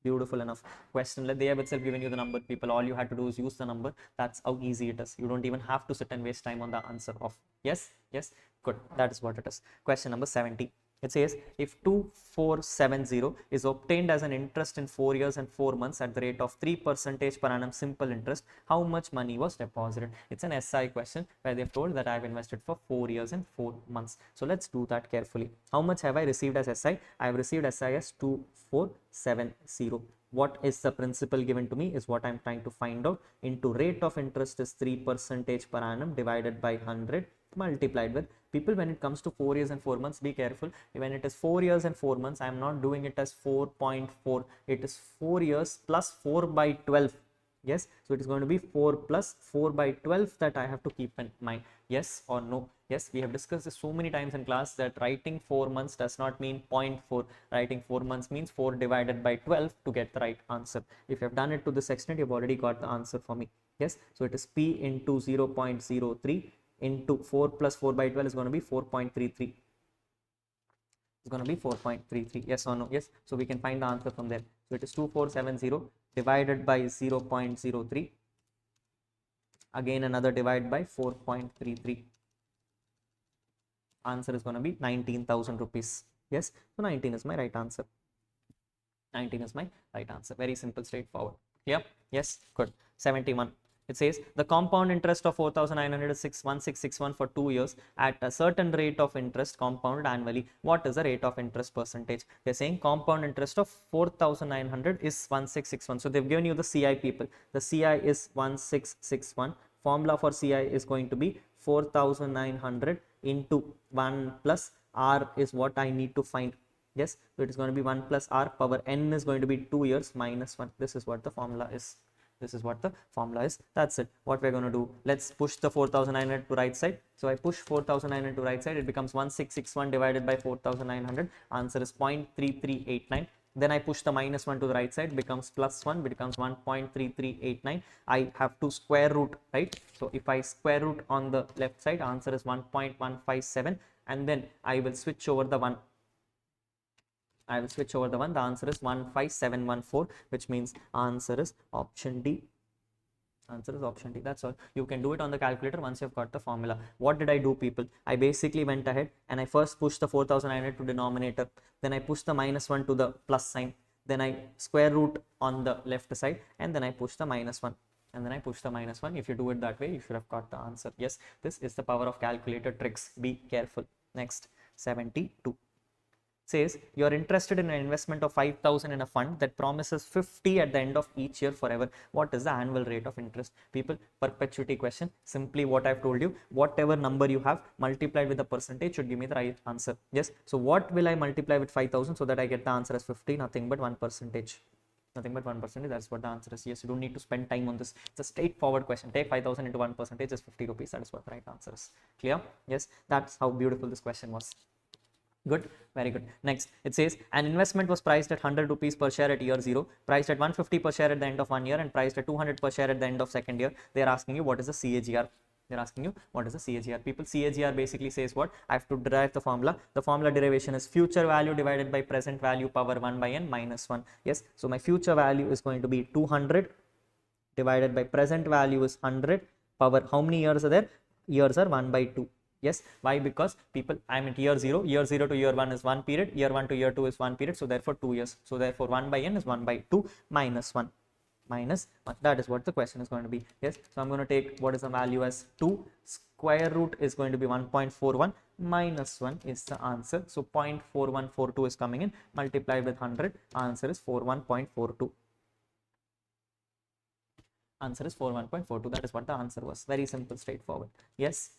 Beautiful enough question. They have itself given you the number, people. All you had to do is use the number. That's how easy it is. You don't even have to sit and waste time on the answer of. Yes, yes, good. That is what it is. Question number 70. It says if 2470 is obtained as an interest in 4 years and 4 months at the rate of 3% per annum simple interest, how much money was deposited? It's an SI question where they've told that I've invested for 4 years and 4 months. So let's do that carefully. How much have I received as SI? I have received SI as 2470. What is the principal given to me is what I'm trying to find out. Into rate of interest is 3% per annum divided by 100 multiplied with, people, when it comes to 4 years and 4 months, be careful. When it is 4 years and 4 months, I am not doing it as 4.4. It is 4 years plus 4 by 12. Yes, so it is going to be 4 plus 4 by 12 that I have to keep in mind. Yes or no? Yes, we have discussed this so many times in class that writing 4 months does not mean 0.4. Writing 4 months means 4 divided by 12 to get the right answer. If you have done it to this extent, you have already got the answer for me. Yes, so it is P into 0.03 into 4 plus 4 by 12 is going to be 4.33. It's going to be 4.33. Yes or no? Yes. So we can find the answer from there. So it is 2470 divided by 0.03. Again another divide by 4.33. Answer is going to be 19,000 rupees. Yes. So 19 is my right answer. 19 is my right answer. Very simple, straightforward. Clear? Yes. Good. 71. It says the compound interest of 4,900 is 1661 for 2 years at a certain rate of interest compounded annually. What is the rate of interest percentage? They're saying compound interest of 4,900 is 1661. So they've given you the CI, people. The CI is 1661. Formula for CI is going to be 4,900 into 1 plus R is what I need to find. Yes, so it is going to be 1 plus R power n is going to be 2 years minus 1. This is what the formula is. This is what the formula is. That's it. What we're going to do, let's push the 4,900 to right side. So I push 4,900 to right side. It becomes 1661 divided by 4,900. Answer is 0.3389. Then I push the minus 1 to the right side, becomes plus 1, becomes 1.3389. I have to square root, right? So if I square root on the left side, answer is 1.157, and then I will switch over the 1. The answer is 15714, which means answer is option D. Answer is option D. That's all. You can do it on the calculator once you've got the formula. What did I do, people? I basically went ahead and I first pushed the 4,900 to denominator. Then I pushed the minus 1 to the plus sign. Then I square root on the left side, and then I push the minus 1. And then I push the minus 1. If you do it that way, you should have got the answer. Yes, this is the power of calculator tricks. Be careful. Next, 72. Says you're interested in an investment of 5,000 in a fund that promises 50 at the end of each year forever. What is the annual rate of interest? People, perpetuity question. Simply what I've told you, whatever number you have multiplied with the percentage should give me the right answer. Yes. So what will I multiply with 5,000 so that I get the answer as 50? Nothing but 1%. Nothing but 1%. That's what the answer is. Yes, you don't need to spend time on this. It's a straightforward question. Take 5,000 into 1% is 50 rupees. That is what the right answer is. Clear? Yes. That's how beautiful this question was. Good, very good. Next, it says an investment was priced at 100 rupees per share at year 0, priced at 150 per share at the end of 1 year, and priced at 200 per share at the end of second year. They are asking you what is the CAGR. They're asking you what is the CAGR. People, CAGR basically says what? I have to derive the formula. The formula derivation is future value divided by present value power 1 by n minus 1. Yes, so my future value is going to be 200 divided by present value is 100 power. How many years are there? Years are 1 by 2. Yes, why? Because people, I'm at year 0 to year 1 is 1 period, year 1 to year 2 is 1 period, so therefore 2 years. So therefore 1 by n is 1 by 2 minus 1. That is what the question is going to be. Yes, so I'm going to take what is the value as 2, square root is going to be 1.41, minus 1 is the answer. So 0.4142 is coming in, multiplied with 100, answer is 41.42. Answer is 41.42. That is what the answer was. Very simple, straightforward. Yes.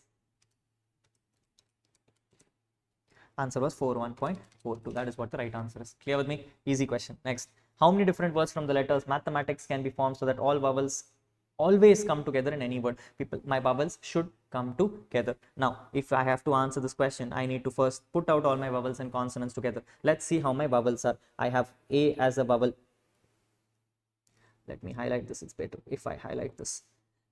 Answer was 41.42. That is what the right answer is. Clear with me? Easy question. Next, how many different words from the letters mathematics can be formed so that all vowels always come together in any word? People, my vowels should come together. Now, if I have to answer this question, I need to first put out all my vowels and consonants together. Let's see how my vowels are. I have A as a vowel. Let me highlight this. It's better if I highlight this.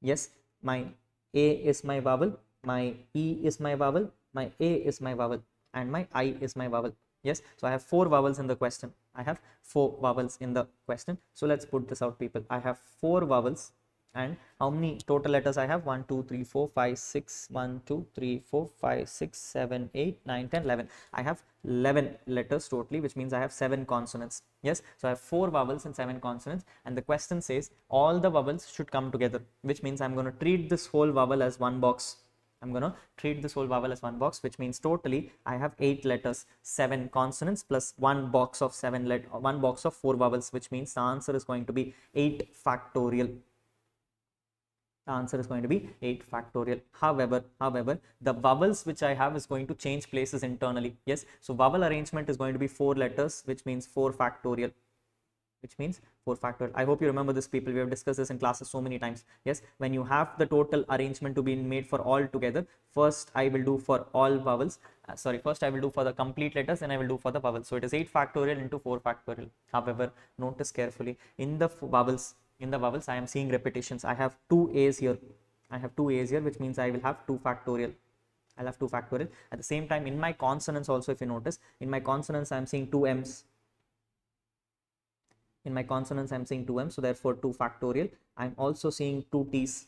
Yes, my A is my vowel, my E is my vowel, my A is my vowel, and my I is my vowel. Yes, so I have 4 vowels in the question. I have 4 vowels in the question. So let's put this out, people. I have 4 vowels And how many total letters I have? 1 2 3 4 5 6 1 2 3 4 5 6 7 8 9 10 11. I have 11 letters totally, which means I have 7 consonants. Yes, so I have 4 vowels and 7 consonants, and the question says all the vowels should come together, which means I'm going to treat this whole vowel as one box. I'm going to treat this whole vowel as one box, which means totally I have 8 letters, 7 consonants plus one box of 1 box of 4 vowels, which means the answer is going to be 8 factorial. The answer is going to be 8 factorial. However, the vowels which I have is going to change places internally. Yes, so vowel arrangement is going to be 4 letters, which means 4 factorial. I hope you remember this, people. We have discussed this in classes so many times. Yes, when you have the total arrangement to be made for all together, first I will do for all vowels. First I will do for the complete letters, and I will do for the vowels. So it is 8 factorial into 4 factorial. However, notice carefully, in the vowels, I am seeing repetitions. I have 2 A's here. Which means I will have 2 factorial. I'll have 2 factorial. At the same time, in my consonants also, if you notice, in my consonants, I'm seeing 2 M's. In my consonants, I'm seeing 2 M's. So therefore, 2 factorial. I'm also seeing 2 T's.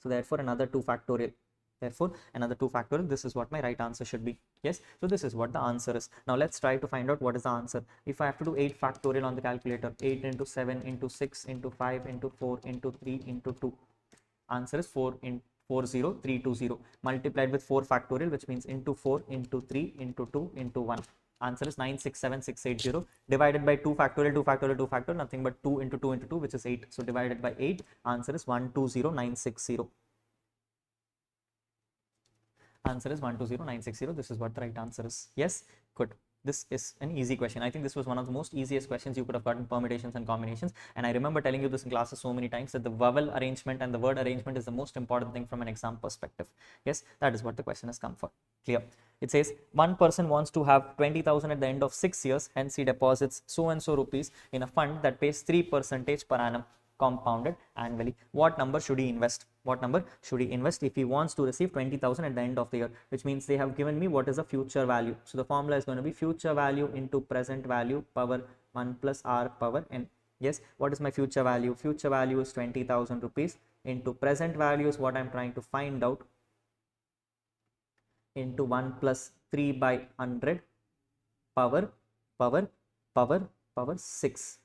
So therefore, another 2 factorial. This is what my right answer should be. Yes, so this is what the answer is. Now let's try to find out what is the answer. If I have to do 8 factorial on the calculator, 8 into 7 into 6 into 5 into 4 into 3 into 2, answer is 40320 multiplied with 4 factorial, which means into 4 into 3 into 2 into 1. Answer is 967680 divided by 2 factorial, 2 factorial, 2 factorial, nothing but 2 into 2 into 2, which is 8. So divided by 8, answer is 120960. Answer is 120960. This is what the right answer is. Yes, good. This is an easy question. I think this was one of the most easiest questions you could have gotten, permutations and combinations. And I remember telling you this in classes so many times, that the vowel arrangement and the word arrangement is the most important thing from an exam perspective. Yes, that is what the question has come for. Clear. It says one person wants to have 20,000 at the end of 6 years, hence he deposits so and so rupees in a fund that pays 3% per annum compounded annually. What number should he invest? If he wants to receive 20,000 at the end of the year? Which means they have given me what is the future value. So the formula is going to be future value into present value power 1 plus r power n. Yes, what is my future value? Future value is 20,000 rupees into present value is what I'm trying to find out, into 1 plus 3 by 100 power 6.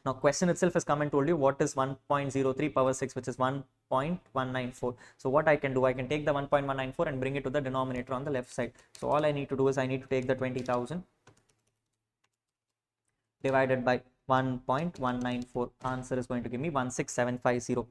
Now question itself has come and told you what is 1.03 power 6, which is 1.194. So what I can do, I can take the 1.194 and bring it to the denominator on the left side. So all I need to do is I need to take the 20,000 divided by 1.194. Answer is going to give me 16750.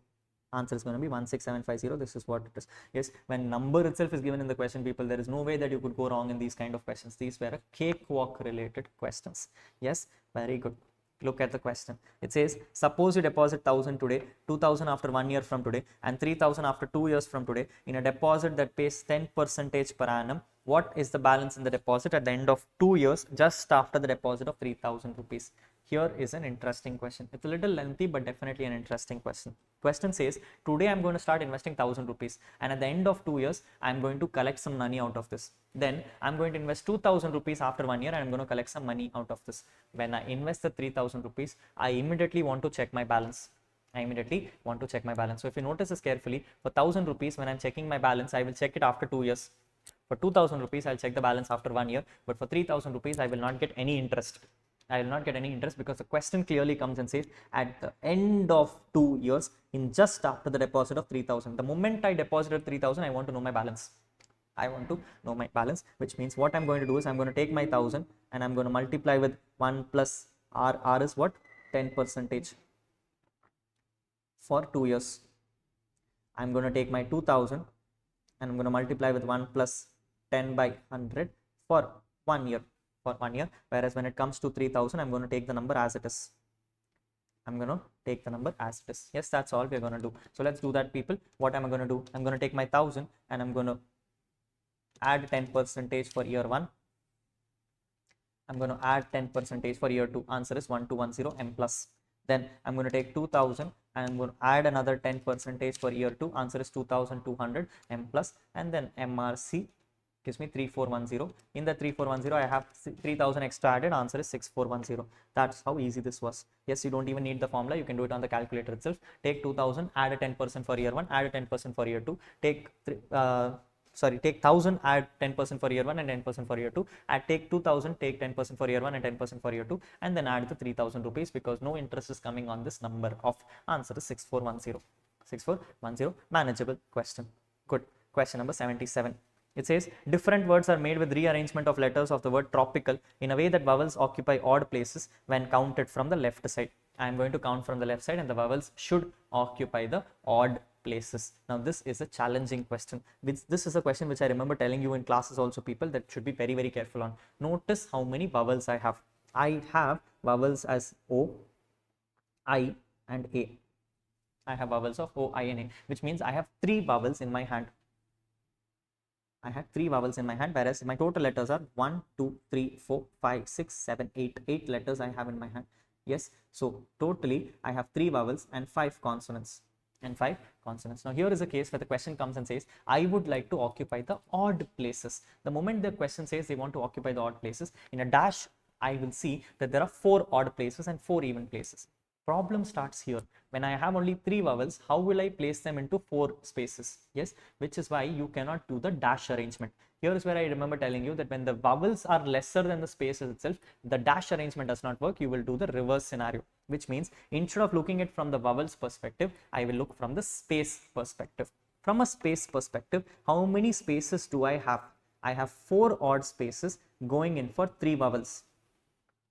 Answer is going to be 16750. This is what it is. Yes, when number itself is given in the question, people, there is no way that you could go wrong in these kind of questions. These were a cakewalk related questions. Yes, very good. Look at the question. It says, suppose you deposit 1,000 today, 2,000 after 1 year from today, and 3,000 after 2 years from today in a deposit that pays 10% per annum. What is the balance in the deposit at the end of 2 years, just after the deposit of 3,000 rupees? Here is an interesting question. It's a little lengthy, but definitely an interesting question. Question says, today I'm going to start investing 1,000 rupees, and at the end of 2 years, I'm going to collect some money out of this. Then I'm going to invest 2,000 rupees after 1 year, and I'm going to collect some money out of this. When I invest the 3,000 rupees, I immediately want to check my balance. So if you notice this carefully, for 1,000 rupees, when I'm checking my balance, I will check it after 2 years. For 2,000 rupees, I'll check the balance after 1 year. But for 3,000 rupees, I will not get any interest. Because the question clearly comes and says at the end of 2 years, in just after the deposit of 3,000. The moment I deposited 3,000, I want to know my balance. Which means what I'm going to do is I'm going to take my 1,000 and I'm going to multiply with 1 plus r. R is what? 10% for 2 years. I'm going to take my 2,000 and I'm going to multiply with 1 plus 10 by 100 for 1 year. Whereas when it comes to 3,000, I'm going to take the number as it is. Yes, that's all we're going to do. So let's do that, people. What am I going to do? I'm going to take my 1,000 and I'm going to add 10% for year 1. I'm going to add 10% for year 2. Answer is 1210 m plus. Then I'm going to take 2,000 and I'm going to add another 10% for year 2. Answer is 2,200 m plus, and then MRC gives me 3410. In the 3410, I have 3000 extra added. Answer is 6410. That's how easy this was. Yes, you don't even need the formula. You can do it on the calculator itself. Take 2000, add a 10% for year 1, add a 10% for year 2. Take 1000, add 10% for year 1 and 10% for year 2. Take 2000, take 10% for year 1 and 10% for year 2, and then add the 3000 rupees, because no interest is coming on this number of. Answer is 6410. 6410, manageable question. Good. Question number 77. It says different words are made with rearrangement of letters of the word tropical in a way that vowels occupy odd places when counted from the left side. I am going to count from the left side and the vowels should occupy the odd places. Now this is a challenging question. This is a question which I remember telling you in classes also, people, that should be very, very careful on. Notice how many vowels I have. I have vowels as O, I and A. I have vowels of O, I and A, which means I have 3 vowels in my hand. I have 3 vowels in my hand, whereas my total letters are 1, 2, 3, 4, 5, 6, 7, 8. 8 letters I have in my hand. Yes, so totally I have 3 vowels and 5 consonants. Now here is a case where the question comes and says, I would like to occupy the odd places. The moment the question says they want to occupy the odd places, in a dash I will see that there are 4 odd places and 4 even places. Problem starts here. When I have only 3 vowels, how will I place them into 4 spaces? Yes, which is why you cannot do the dash arrangement. Here is where I remember telling you that when the vowels are lesser than the spaces itself, the dash arrangement does not work. You will do the reverse scenario, which means instead of looking at from the vowels perspective, I will look from the space perspective. From a space perspective, how many spaces do I have? I have 4 odd spaces going in for 3 vowels.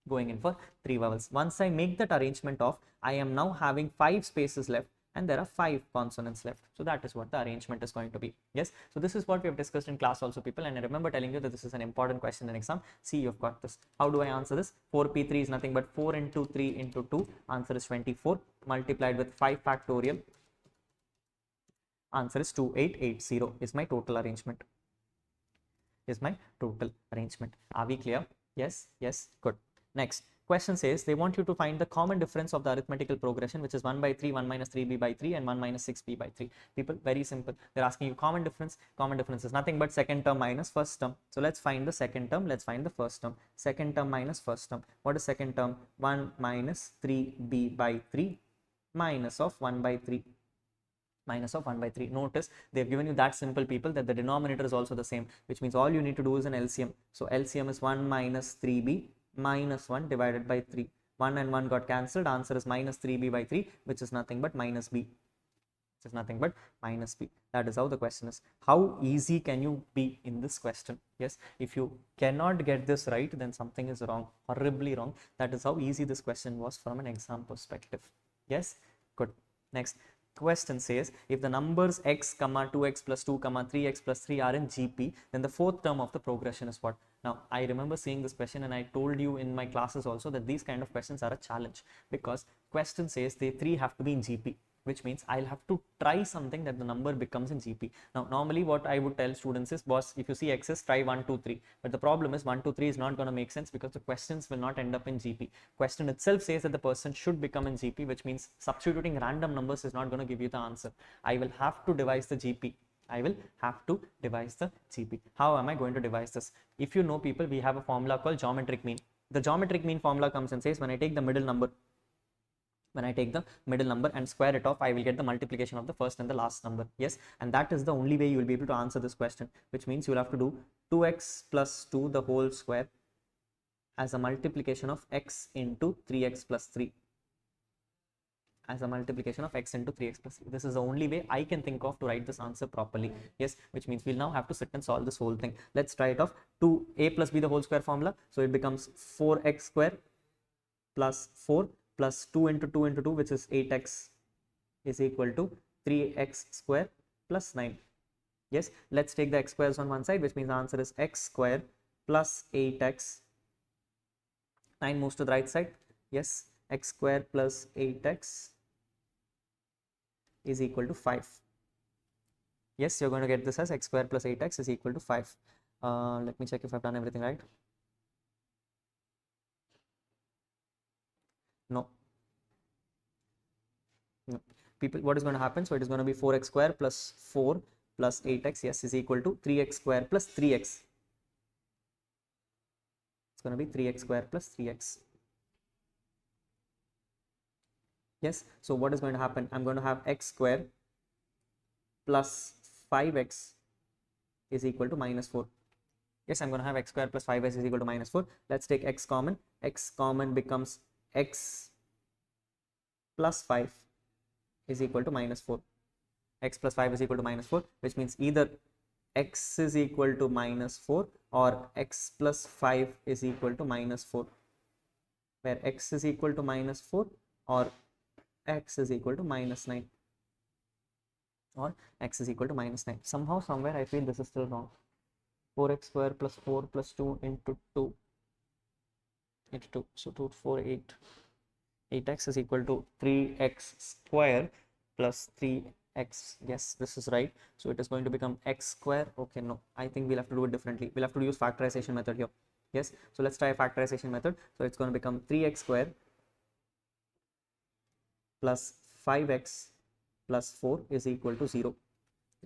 Once I make that arrangement of, I am now having 5 spaces left and there are 5 consonants left. So that is what the arrangement is going to be. Yes, so this is what we have discussed in class also, people, and I remember telling you that this is an important question in exam. See, you've got this. How do I answer this? 4p3 is nothing but 4 into 3 into 2. Answer is 24 multiplied with 5 factorial. Answer is 2880 is my total arrangement. Are we clear? Yes, good. Next question says they want you to find the common difference of the arithmetical progression, which is 1 by 3, 1 minus 3b by 3 and 1 minus 6b by 3. People, very simple. They're asking you common difference. Common difference is nothing but second term minus first term. So let's find the second term. Let's find the first term. Second term minus first term. What is second term? 1 minus 3b by 3 minus of 1 by 3. Notice they've given you that simple, people, that the denominator is also the same, which means all you need to do is an LCM. So LCM is 1 minus 3b minus 1 divided by 3. 1 and 1 got cancelled. Answer is minus 3b by 3, which is nothing but minus b. That is how the question is. How easy can you be in this question? Yes, if you cannot get this right, then something is wrong, horribly wrong. That is how easy this question was from an exam perspective. Yes, good. Next question says, if the numbers x, 2x plus 2, 3x plus 3 are in GP, then the fourth term of the progression is what? Now, I remember seeing this question and I told you in my classes also that these kind of questions are a challenge, because question says they 3 have to be in GP, which means I'll have to try something that the number becomes in GP. Now, normally what I would tell students is, boss, if you see x's, try 1, 2, 3. But the problem is 1, 2, 3 is not going to make sense because the questions will not end up in GP. Question itself says that the person should become in GP, which means substituting random numbers is not going to give you the answer. I will have to devise the GP. How am I going to devise this? If you know, people, we have a formula called geometric mean. The geometric mean formula comes and says, when I take the middle number and square it off, I will get the multiplication of the first and the last number. Yes, and that is the only way you will be able to answer this question, which means you will have to do 2x plus 2 the whole square as a multiplication of x into 3x plus 3. This is the only way I can think of to write this answer properly. Yes, which means we'll now have to sit and solve this whole thing. Let's try it off. 2a plus b the whole square formula. So it becomes 4x square plus 4 plus 2 into 2 into 2, which is 8x, is equal to 3x square plus 9. Yes, let's take the x squares on one side, which means the answer is x square plus 8x. 9 moves to the right side. Yes, x square plus 8x is equal to 5. Yes, you're going to get this as x square plus 8x is equal to 5. Let me check if I've done everything right. No. People, what is going to happen? So it is going to be 4x square plus 4 plus 8x, yes, is equal to 3x square plus 3x. It's going to be 3x square plus 3x. Yes, so what is going to happen? I'm going to have x square plus 5x is equal to minus 4. Yes, I'm going to have x square plus 5x is equal to minus 4. Let's take x common. X common becomes x plus 5 is equal to minus 4. X plus 5 is equal to minus 4, which means either x is equal to minus 4 or x plus 5 is equal to minus 4, where x is equal to minus 4 or x is equal to minus 9, or x is equal to minus 9. Somehow, somewhere I feel this is still wrong. 4x square plus 4 plus 2 into 2 into 2. So 2, 4, 8. 8x is equal to 3x square plus 3x. Yes, this is right. So it is going to become x square. Okay, no, I think we'll have to do it differently. We'll have to use factorization method here. Yes, so let's try a factorization method. So it's going to become 3x square plus 5x plus 4 is equal to 0.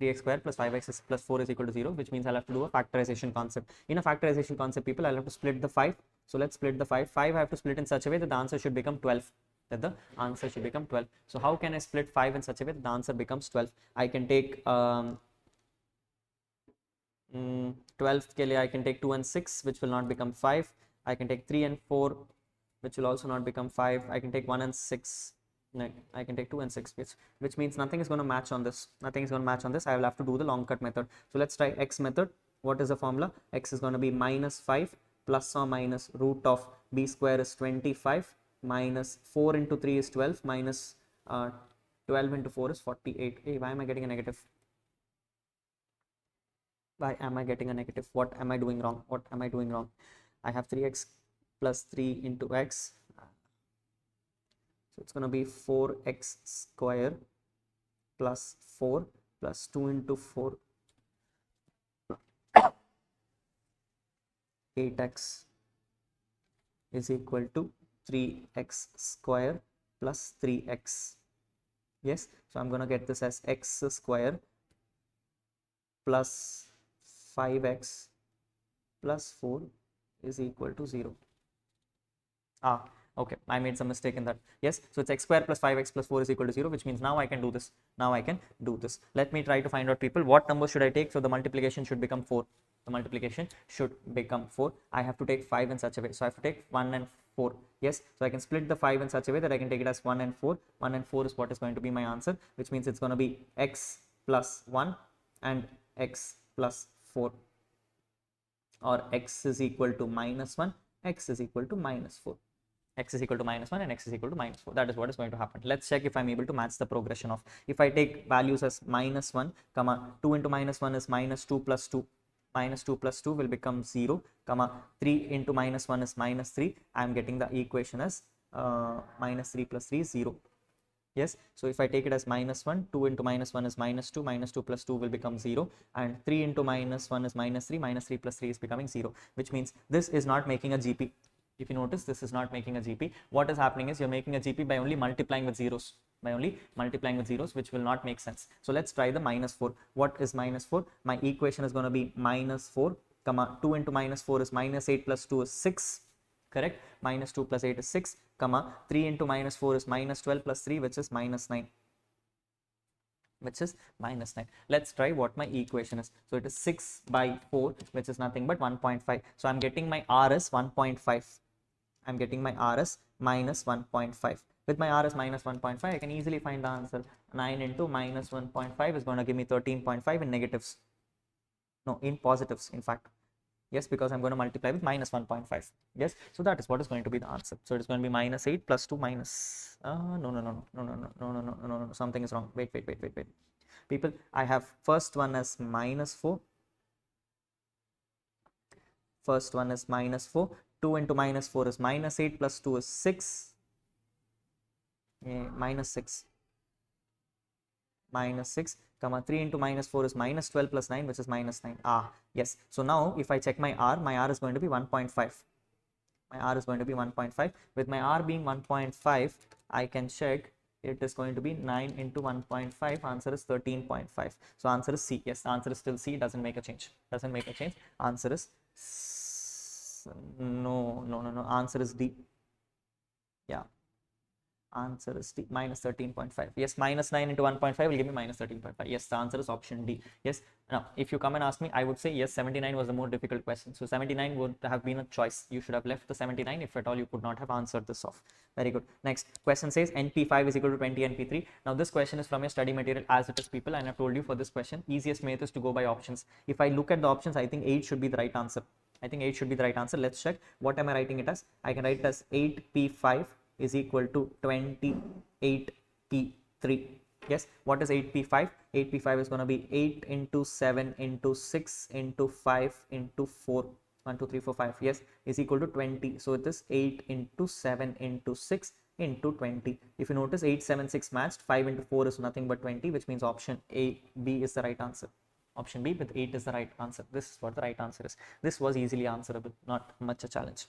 3x square plus 5x plus 4 is equal to 0, which means I'll have to do a factorization concept. In a factorization concept, people, I'll have to split the 5. So let's split the 5. 5 I have to split in such a way that the answer should become 12. So how can I split 5 in such a way that the answer becomes 12? I can take 12th ke liye I can take 2 and 6, which will not become 5. I can take 3 and 4, which will also not become 5. I can take 1 and 6. No, I can take 2 and 6, which means nothing is going to match on this. Nothing is going to match on this. I will have to do the long cut method. So let's try x method. What is the formula? X is going to be minus 5 plus or minus root of b square is 25 minus 4 into 3 is 12 minus 12 into 4 is 48. Hey, why am I getting a negative? Why am I getting a negative? What am I doing wrong? What am I doing wrong? I have 3x plus 3 into x. So it's going to be 4x square plus 4 plus 2 into 4, 8x is equal to 3x square plus 3x. Yes, so I'm going to get this as x square plus 5x plus 4 is equal to 0. Okay, I made some mistake in that. Yes, so it's x square plus 5x plus 4 is equal to 0, which means now I can do this. Now I can do this. Let me try to find out, people, what number should I take so the multiplication should become 4. The multiplication should become 4. I have to take 5 in such a way. So I have to take 1 and 4. Yes, so I can split the 5 in such a way that I can take it as 1 and 4. 1 and 4 is what is going to be my answer, which means it's going to be x plus 1 and x plus 4, or x is equal to minus 1, x is equal to minus 4. X is equal to minus 1 and x is equal to minus 4. That is what is going to happen. Let's check if I'm able to match the progression of, if I take values as minus 1, comma 2 into minus 1 is minus 2 plus 2. Minus 2 plus 2 will become 0, comma 3 into minus 1 is minus 3. I am getting the equation as minus 3 plus 3 is 0. Yes, so if I take it as minus 1, 2 into minus 1 is minus 2, minus 2 plus 2 will become 0, and 3 into minus 1 is minus 3, minus 3 plus 3 is becoming 0, which means this is not making a GP. If you notice, this is not making a GP. What is happening is you're making a GP by only multiplying with zeros. Which will not make sense. So let's try the minus 4. What is minus 4? My equation is going to be minus 4, comma 2 into minus 4 is minus 8 plus 2 is 6. Correct? Minus 2 plus 8 is 6, comma 3 into minus 4 is minus 12 plus 3, which is minus 9. Let's try what my equation is. So it is 6 by 4, which is nothing but 1.5. So I'm getting my R as 1.5. I'm getting my R as minus 1.5. With my R as minus 1.5, I can easily find the answer. 9 into minus 1.5 is going to give me 13.5 in negatives. No, in positives, in fact. Yes, because I'm going to multiply with minus 1.5. Yes, so that is what is going to be the answer. So it is going to be minus 8 plus 2 minus. No. Something is wrong. Wait. People, I have first one as minus 4. First one is minus 4. 2 into minus 4 is minus 8 plus 2 is 6. Minus 6. Minus 6, comma 3 into minus 4 is minus 12 plus 9, which is minus 9. Yes. So now if I check my R is going to be 1.5. My R is going to be 1.5. With my R being 1.5, I can check it is going to be 9 into 1.5. Answer is 13.5. So answer is C. Yes, the answer is still C. Doesn't make a change. Doesn't make a change. Answer is no. Answer is D. Yeah. Answer is D, minus 13.5. Yes, minus 9 into 1.5 will give me minus 13.5. Yes, the answer is option D. Yes. Now, if you come and ask me, I would say yes, 79 was the more difficult question. So 79 would have been a choice. You should have left the 79 if at all you could not have answered this off. Very good. Next question says NP5 is equal to 20 NP3. Now, this question is from your study material as it is, people, and I've told you for this question, easiest method is to go by options. If I look at the options, I think 8 should be the right answer. I think 8 should be the right answer. Let's check. What am I writing it as? I can write it as 8P5 is equal to 28P3. Yes, what is 8P5? 8P5 is going to be 8 into 7 into 6 into 5 into 4. 1, 2, 3, 4, 5. Yes, is equal to 20. So it is 8 into 7 into 6 into 20. If you notice, 8, 7, 6 matched. 5 into 4 is nothing but 20, which means option A, B is the right answer. Option B with 8 is the right answer. This is what the right answer is. This was easily answerable, not much a challenge.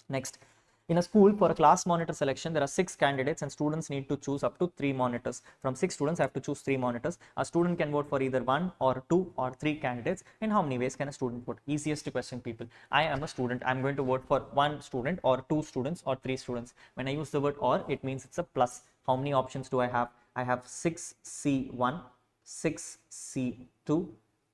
Next. In a school, for a class monitor selection, there are 6 candidates and students need to choose up to 3 monitors. From 6 students, I have to choose 3 monitors. A student can vote for either 1 or 2 or 3 candidates. In how many ways can a student vote? Easiest question, people. I am a student. I'm going to vote for 1 student or 2 students or 3 students. When I use the word or, it means it's a plus. How many options do I have? I have 6C1, 6C2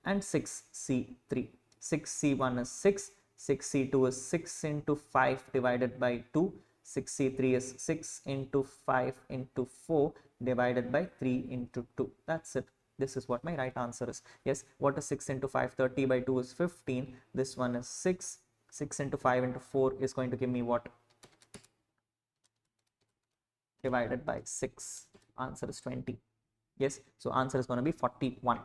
and 6C3. 6C1 is 6. 6C2 is 6 into 5 divided by 2. 6C3 is 6 into 5 into 4 divided by 3 into 2. That's it. This is what my right answer is. Yes, what is 6 into 5? 30 by 2 is 15. This one is 6. 6 into 5 into 4 is going to give me what? Divided by 6. Answer is 20. Yes, so answer is going to be 41.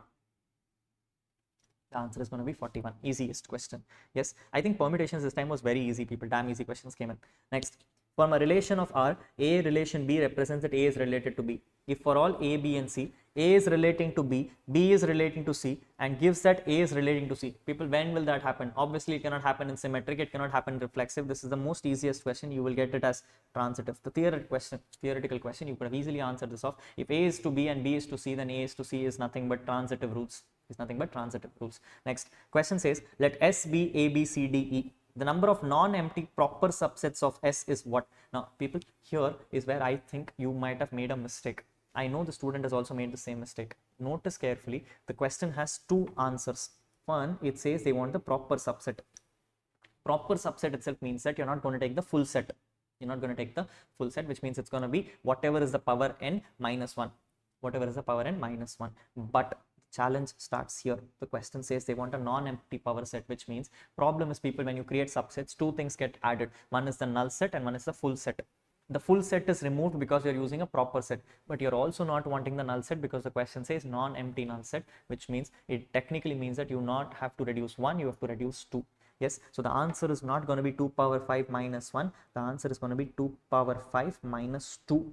The answer is going to be 41. Easiest question. Yes, I think permutations this time was very easy, people. Damn easy questions came in. Next, from a relation of R, A relation B represents that A is related to B. If for all A, B and C, A is relating to B, B is relating to C, and gives that A is relating to C. People, when will that happen? Obviously, it cannot happen in symmetric. It cannot happen in reflexive. This is the most easiest question. You will get it as transitive. The theoretical question, you could have easily answered this off. If A is to B and B is to C, then A is to C is nothing but transitive rules. Next question says, let S be A, B, C, D, E. The number of non-empty proper subsets of S is what? Now, people, here is where I think you might have made a mistake. I know the student has also made the same mistake. Notice carefully, the question has 2 answers. One, it says they want the proper subset. Proper subset itself means that you're not going to take the full set. You're not going to take the full set, which means it's going to be whatever is the power n minus 1. Whatever is the power n minus 1. But challenge starts here. The question says they want a non-empty power set, which means problem is, people, when you create subsets, 2 things get added. One is the null set and one is the full set. The full set is removed because you're using a proper set, but you're also not wanting the null set because the question says non-empty null set, which means it technically means that you not have to reduce 1, you have to reduce 2. Yes, so the answer is not going to be 2 power 5 minus 1. The answer is going to be 2 power 5 minus 2,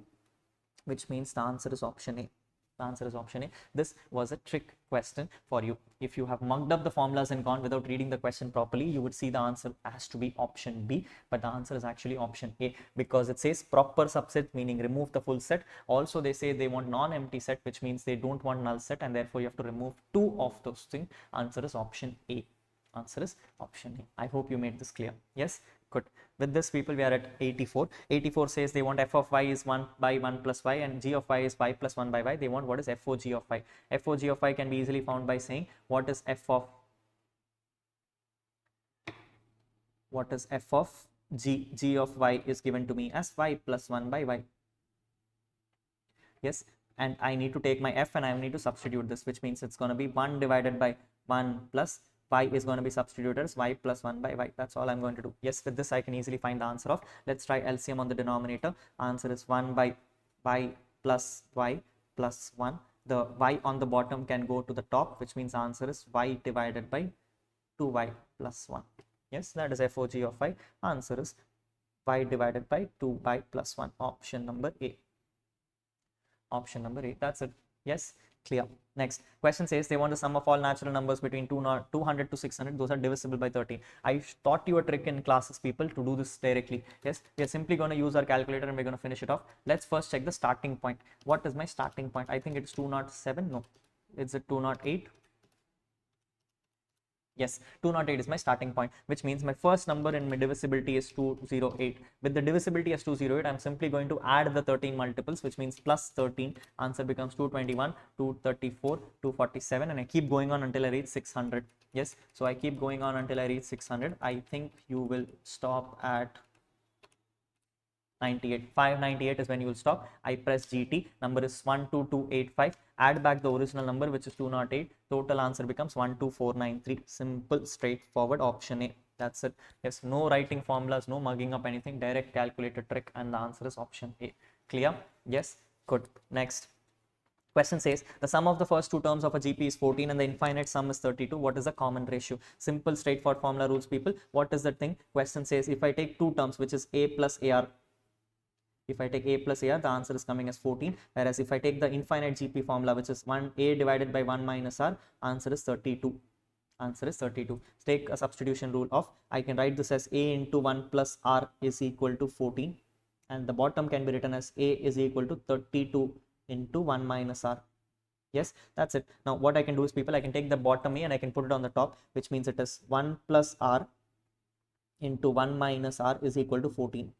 which means the answer is option A. The answer is option A. This was a trick question for you. If you have mugged up the formulas and gone without reading the question properly, you would see the answer has to be option B, but the answer is actually option A because it says proper subset, meaning remove the full set. Also, they say they want non-empty set, which means they don't want null set, and therefore you have to remove 2 of those things. Answer is option A. Answer is option A. I hope you made this clear. Yes, good. With this, people, we are at 84. 84 says they want f of y is 1 by 1 plus y and g of y is y plus 1 by y. They want what is f o g of y. F o g of y can be easily found by saying what is f of g. G of y is given to me as y plus 1 by y. Yes, and I need to take my f and I need to substitute this, which means it's going to be 1 divided by 1 plus y is going to be substituted as y plus 1 by y. That's all I'm going to do. Yes, with this I can easily find the answer of. Let's try LCM on the denominator. Answer is 1 by y plus 1. The y on the bottom can go to the top, which means the answer is y divided by 2y plus 1. Yes, that is FOG of y. Answer is y divided by 2y plus 1. Option number A. Option number A. That's it. Yes, clear. Next question says they want the sum of all natural numbers between 200 to 600. Those are divisible by 13. I taught you a trick in classes, people, to do this directly. Yes, we are simply going to use our calculator and we're going to finish it off. Let's first check the starting point. What is my starting point? I think it's 207. No, it's a 208. Yes, 208 is my starting point, which means my first number in my divisibility is 208. With the divisibility as 208, I'm simply going to add the 13 multiples, which means plus 13. Answer becomes 221, 234, 247, and I keep going on until I reach 600. Yes, so I keep going on until I reach 600. I think you will stop at 98. 598 is when you will stop. I press GT. Number is 12285. Add back the original number, which is 208. Total answer becomes 12493. Simple, straightforward. Option A. That's it. Yes, no writing formulas, no mugging up anything. Direct calculator trick, and the answer is option A. Clear? Yes. Good. Next. Question says the sum of the first two terms of a GP is 14 and the infinite sum is 32. What is the common ratio? Simple, straightforward formula rules, people. What is that thing? Question says if I take two terms, which is A plus AR. If I take A plus AR, the answer is coming as 14. Whereas if I take the infinite GP formula, which is 1A divided by 1 minus R, answer is 32. Answer is 32. Take a substitution rule of, I can write this as A into 1 plus R is equal to 14. And the bottom can be written as A is equal to 32 into 1 minus R. Yes, that's it. Now what I can do is, people, I can take the bottom A and I can put it on the top, which means it is 1 plus R into 1 minus R is equal to 14.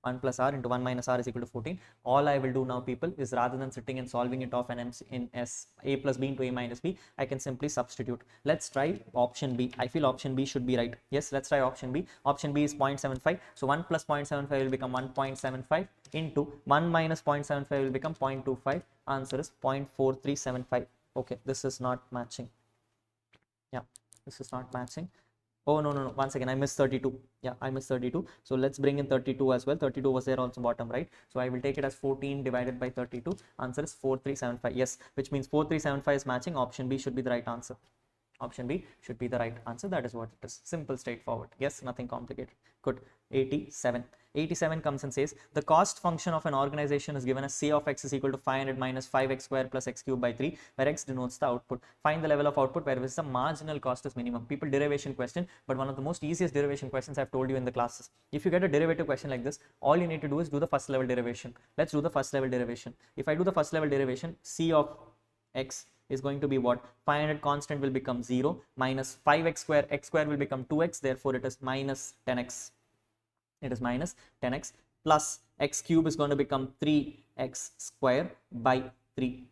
1 plus R into 1 minus R is equal to 14. All I will do now, people, is rather than sitting and solving it off in A plus B into A minus B, I can simply substitute. Let's try option B. I feel option B should be right. Yes, let's try option B. Option B is 0.75. So 1 plus 0.75 will become 1.75 into 1 minus 0.75 will become 0.25. Answer is 0.4375. Okay, this is not matching. Yeah, this is not matching. Oh, no. Once again, I missed 32. Yeah, I missed 32. So let's bring in 32 as well. 32 was there also bottom, right? So I will take it as 14 divided by 32. Answer is 4375. Yes, which means 4375 is matching. Option B should be the right answer. Option B should be the right answer. That is what it is. Simple, straightforward. Yes, nothing complicated. Good. 87. 87 comes and says the cost function of an organization is given as C of x is equal to 500 minus 5x square plus x cube by 3, where x denotes the output. Find the level of output where the marginal cost is minimum. People, derivation question, but one of the most easiest derivation questions I've told you in the classes. If you get a derivative question like this, all you need to do is do the first level derivation. Let's do the first level derivation. If I do the first level derivation, C of x is going to be what? 500 constant will become 0 minus 5x square, x square will become 2x, therefore it is minus 10x. It is minus 10x plus x cube is going to become 3x square by 3.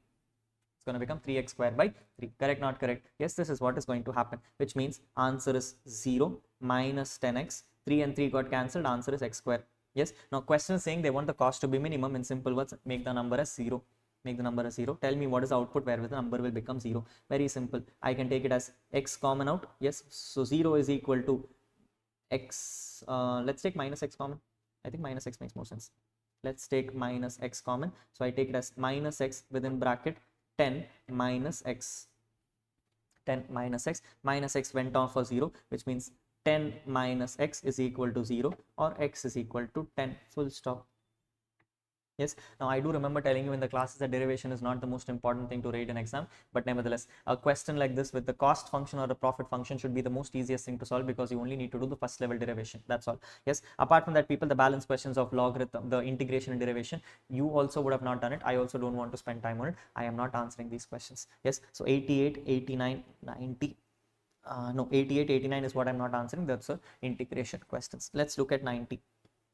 It's going to become 3x square by 3. Correct, not correct? Yes, this is what is going to happen, which means answer is 0 minus 10x. 3 and 3 got cancelled. Answer is x square. Yes. Now question is saying they want the cost to be minimum. In simple words, make the number as 0. Make the number as 0. Tell me what is the output where the number will become 0. Very simple. I can take it as x common out. Yes. So 0 is equal to x. Let's take minus x common. I think minus x makes more sense. Let's take minus x common. So I take it as minus x within bracket 10 minus x. 10 minus x. Minus x went off for 0, which means 10 minus x is equal to 0, or x is equal to 10. Full stop. Yes, now I do remember telling you in the classes that derivation is not the most important thing to rate in exam, but nevertheless, a question like this with the cost function or the profit function should be the most easiest thing to solve, because you only need to do the first level derivation. That's all. Yes, apart from that, people, the balance questions of logarithm, the integration and derivation, you also would have not done it. I also don't want to spend time on it. I am not answering these questions. Yes, so 88, 89, 90. No, 88, 89 is what I'm not answering. That's integration questions. Let's look at 90.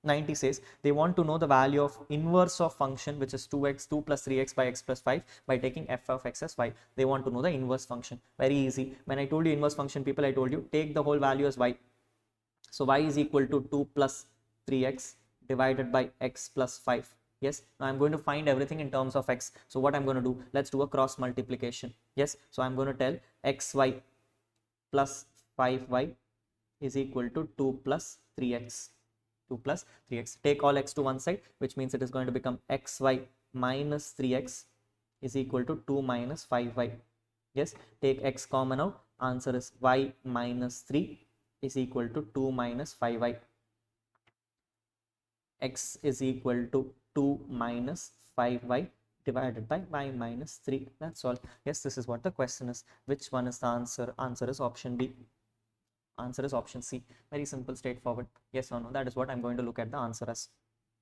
90 says they want to know the value of inverse of function, which is 2x, 2 plus 3x by x plus 5, by taking f of x as 5. They want to know the inverse function. Very easy. When I told you inverse function, people, I told you take the whole value as y. So y is equal to 2 plus 3x divided by x plus 5. Yes, now I'm going to find everything in terms of x. So what I'm going to do, let's do a cross multiplication. Yes, so I'm going to tell xy plus 5y is equal to 2 plus 3x. 2 plus 3x. Take all x to one side, which means it is going to become xy minus 3x is equal to 2 minus 5y. Yes, take x common out. Answer is y minus 3 is equal to 2 minus 5y. X is equal to 2 minus 5y divided by y minus 3. That's all. Yes, this is what the question is. Which one is the answer? Answer is option B. Answer is option C. Very simple, straightforward. Yes or no? That is what I'm going to look at the answer as.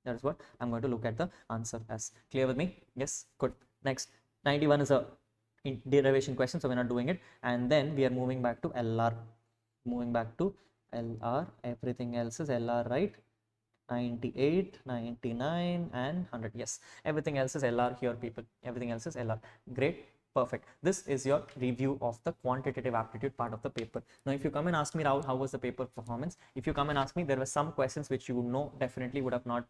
That is what I'm going to look at the answer as. Clear with me? Yes, good. Next, 91 is a derivation question, so we're not doing it. And then we are moving back to LR. Moving back to LR. Everything else is LR, right? 98, 99 and 100. Yes, everything else is LR here, people. Everything else is LR. Great. Perfect. This is your review of the quantitative aptitude part of the paper. Now, if you come and ask me, Rahul, how was the paper performance? If you come and ask me, there were some questions which you know definitely would have not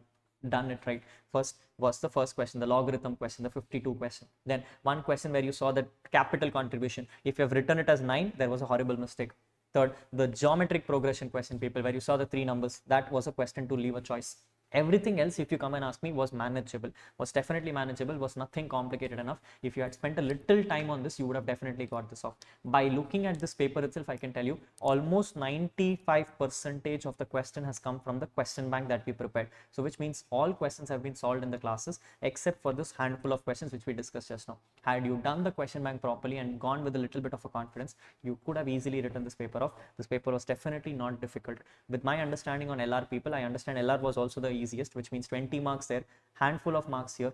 done it right. First was the first question, the logarithm question, the 52 question. Then one question where you saw the capital contribution. If you have written it as 9, there was a horrible mistake. Third, the geometric progression question, people, where you saw the 3 numbers, that was a question to leave a choice. Everything else, if you come and ask me, was manageable, was definitely manageable, was nothing complicated enough. If you had spent a little time on this, you would have definitely got this off. By looking at this paper itself, I can tell you almost 95% of the question has come from the question bank that we prepared. So which means all questions have been solved in the classes except for this handful of questions which we discussed just now. Had you done the question bank properly and gone with a little bit of a confidence, you could have easily written this paper off. This paper was definitely not difficult. With my understanding on LR, people, I understand LR was also the easiest, which means 20 marks there, handful of marks here.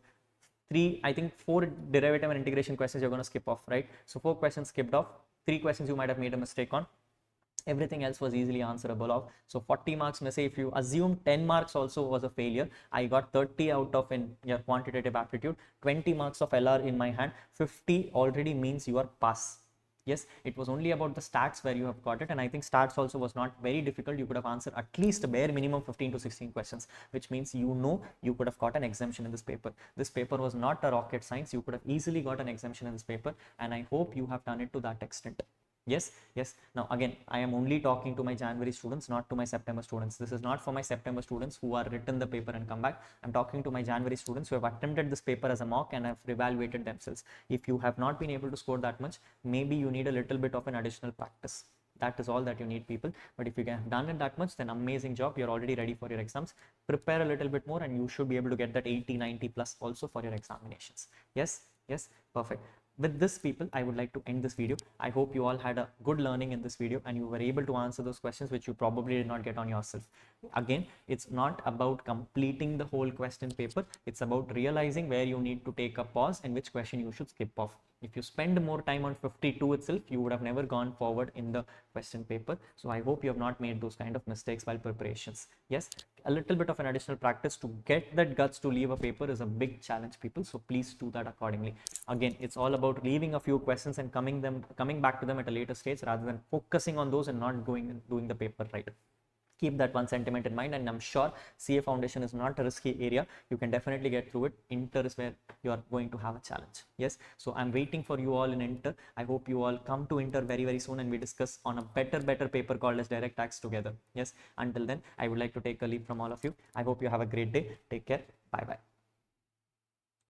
4 derivative and integration questions you're going to skip off, right? So 4 questions skipped off, 3 questions you might have made a mistake on. Everything else was easily answerable of. So 40 marks, may say if you assume 10 marks also was a failure, I got 30 out of in your quantitative aptitude, 20 marks of LR in my hand, 50 already means you are pass. Yes, it was only about the stats where you have got it, and I think stats also was not very difficult. You could have answered at least a bare minimum 15 to 16 questions, which means you could have got an exemption in this paper. This paper was not a rocket science. You could have easily got an exemption in this paper, and I hope you have done it to that extent. Yes. Now again, I am only talking to my January students, not to my September students. This is not for my September students who are written the paper and come back. I'm talking to my January students who have attempted this paper as a mock and have evaluated themselves. If you have not been able to score that much, maybe you need a little bit of an additional practice. That is all that you need, people. But if you have done it that much, then amazing job. You're already ready for your exams. Prepare a little bit more and you should be able to get that 80, 90 plus also for your examinations. Yes, perfect. With this, people, I would like to end this video. I hope you all had a good learning in this video and you were able to answer those questions which you probably did not get on yourself. Again, it's not about completing the whole question paper. It's about realizing where you need to take a pause and which question you should skip off. If you spend more time on 52 itself, you would have never gone forward in the question paper. So I hope you have not made those kind of mistakes while preparations. Yes, a little bit of an additional practice to get that guts to leave a paper is a big challenge, people. So please do that accordingly. Again, it's all about leaving a few questions and coming back to them at a later stage rather than focusing on those and not doing the paper right. Keep that one sentiment in mind, and I'm sure CA Foundation is not a risky area. You can definitely get through it. Inter is where you are going to have a challenge. Yes, so I'm waiting for you all in Inter. I hope you all come to Inter very, very soon and we discuss on a better paper called as direct tax together. Yes, until then, I would like to take a leave from all of you. I hope you have a great day. Take care. Bye bye.